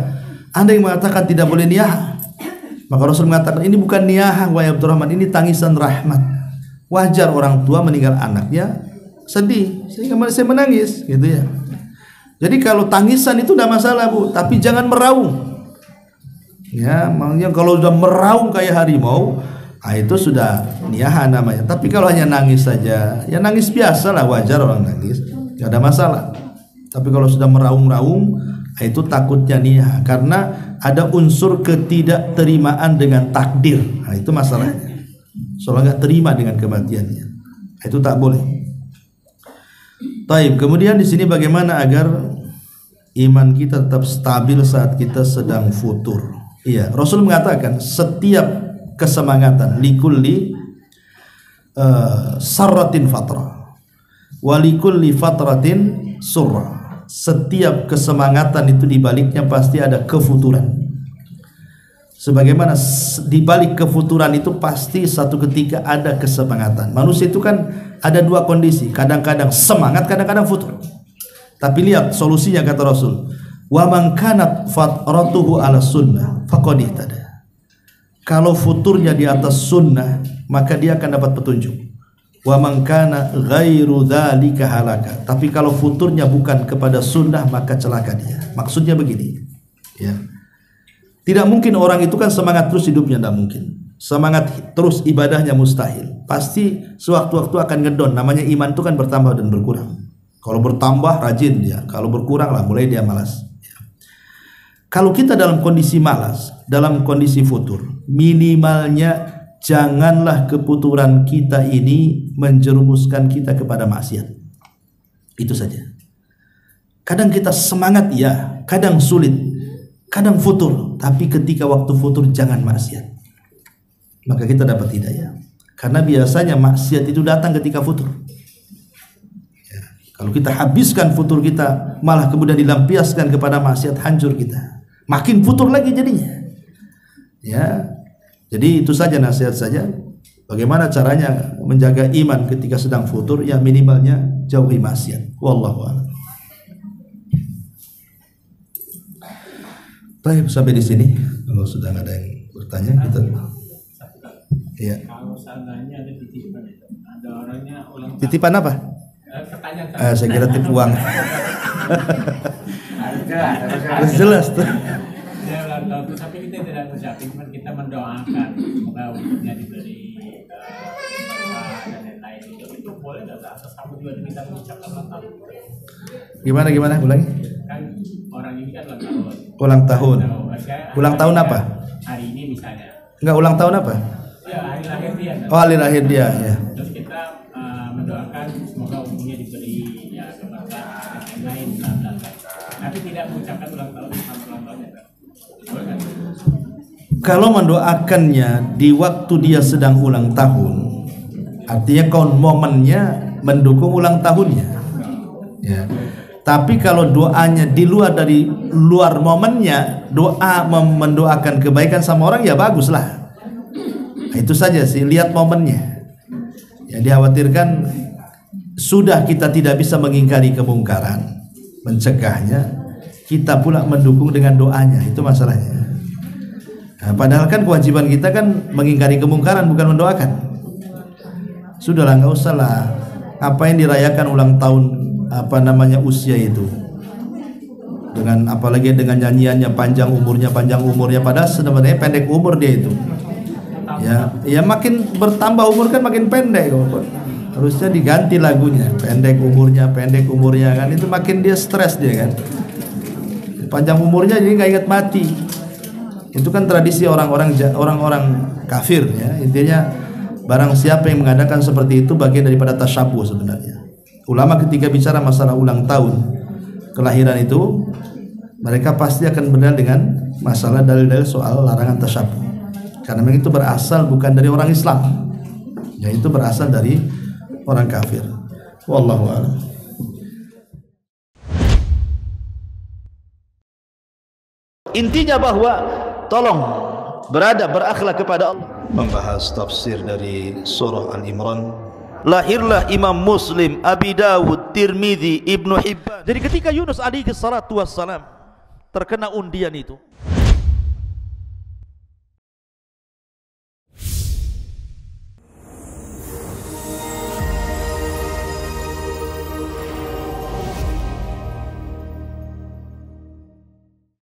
Anda yang mengatakan tidak boleh niyah? Maka Rasul mengatakan, ini bukan niyah wahai Abdurrahman, ini tangisan rahmat. Wajar orang tua meninggal anaknya sedih, sehingga saya menangis gitu ya. Jadi kalau tangisan itu tidak masalah, Bu, tapi jangan meraung. Ya, makanya kalau sudah meraung kayak harimau, nah itu sudah niyah namanya. Tapi kalau hanya nangis saja, ya nangis biasa lah, wajar orang nangis, tidak ada masalah. Tapi kalau sudah meraung-raung, nah itu takutnya niyah, karena ada unsur ketidakterimaan dengan takdir. Nah itu masalahnya. Soalnya nggak terima dengan kematiannya, nah, itu tak boleh. Taib. Kemudian di sini bagaimana agar iman kita tetap stabil saat kita sedang futur? Iya, Rasul mengatakan setiap kesemangatan likulli sarratin fatra wa likulli fatratin surra. Setiap kesemangatan itu dibaliknya pasti ada kefuturan. Sebagaimana dibalik kefuturan itu pasti satu ketika ada kesemangatan. Manusia itu kan ada dua kondisi, kadang-kadang semangat, kadang-kadang futur. Tapi lihat solusinya, kata Rasul, wa man kanat fatratuhu ala sunnah faqad ihtada. Kalau futurnya di atas sunnah, maka dia akan dapat petunjuk. Wa man kana ghairu dzalika halaka. Tapi kalau futurnya bukan kepada sunnah, maka celaka dia. Maksudnya begini, ya. Tidak mungkin orang itu kan semangat terus hidupnya, tidak mungkin. Semangat terus ibadahnya mustahil. Pasti sewaktu-waktu akan ngedon. Namanya iman itu kan bertambah dan berkurang. Kalau bertambah rajin dia, kalau berkurang lah mulai dia malas. Kalau kita dalam kondisi malas, dalam kondisi futur, minimalnya janganlah kefuturan kita ini menjerumuskan kita kepada maksiat. Itu saja. Kadang kita semangat ya, kadang sulit, kadang futur, tapi ketika waktu futur jangan maksiat, maka kita dapat hidayah. Karena biasanya maksiat itu datang ketika futur. Ya, kalau kita habiskan futur kita, malah kemudian dilampiaskan kepada maksiat, hancur kita. Makin futur lagi jadinya. Ya, jadi itu saja nasihat saja. Bagaimana caranya menjaga iman ketika sedang futur? Ya minimalnya jauhi maksiat. Wallahu a'lam. Baik, sampai di sini. Kalau sudah ada yang bertanya, kita. Iya. Kalau seandainya ada titipan itu, ada orangnya ulang tahun. Titipan apa? Pertanyaan. Saya kira tip uang. Harus Jelas tuh. Dia ulang tahun, tapi kita tidak mengucapkan, cuma kita mendoakan semoga umurnya diberi dan lain-lain. Itu boleh. boleh nggak atas kamu juga diminta mengucapkan ulang tahun? Gimana ulangi? Kan orang ini kan ulang tahun. Ulang tahun. Ulang tahun apa? Hari ini misalnya. Enggak, ulang tahun apa? Ya, hari lahir dia. Oh, hari lahir dia, ya. Terus kita mendoakan semoga umurnya diberi ya keberkahan yang lain, bla bla bla. Tapi tidak mengucapkan ulang tahun sama ulang tahunnya. Boleh kan? Kalau mendoakannya di waktu dia sedang ulang tahun, artinya momennya mendukung ulang tahunnya. Ya. Tapi kalau doanya di luar momennya, doa mendoakan kebaikan sama orang, ya baguslah. Nah, itu saja sih, lihat momennya. Ya, dikhawatirkan sudah kita tidak bisa mengingkari kemungkaran, mencegahnya, kita pula mendukung dengan doanya, itu masalahnya. Nah, padahal kan kewajiban kita kan mengingkari kemungkaran, bukan mendoakan. Sudahlah, nggak usah lah. Apa yang dirayakan ulang tahun usia itu, dengan apalagi dengan nyanyiannya panjang umurnya, padahal sebenarnya pendek umur dia itu. Ya makin bertambah umur kan makin pendek kok. Harusnya diganti lagunya, pendek umurnya kan, itu makin dia stres dia kan. Panjang umurnya jadi nggak ingat mati. Itu kan tradisi orang-orang kafir ya. Intinya barang siapa yang mengadakan seperti itu bagian daripada tasyabuh sebenarnya. Ulama ketika bicara masalah ulang tahun kelahiran itu, mereka pasti akan berdalil dengan masalah dalil-dalil soal larangan tasyabuh. Karena memang itu berasal bukan dari orang Islam, ya itu berasal dari orang kafir. Wallahu a'lam. Intinya bahwa tolong berakhlak kepada Allah. Membahas tafsir dari surah Al-Imran. Lahirlah Imam Muslim, Abi Dawud, Tirmidzi, Ibnu Hibban. Jadi ketika Yunus alaihi salatu wassalam terkena undian itu,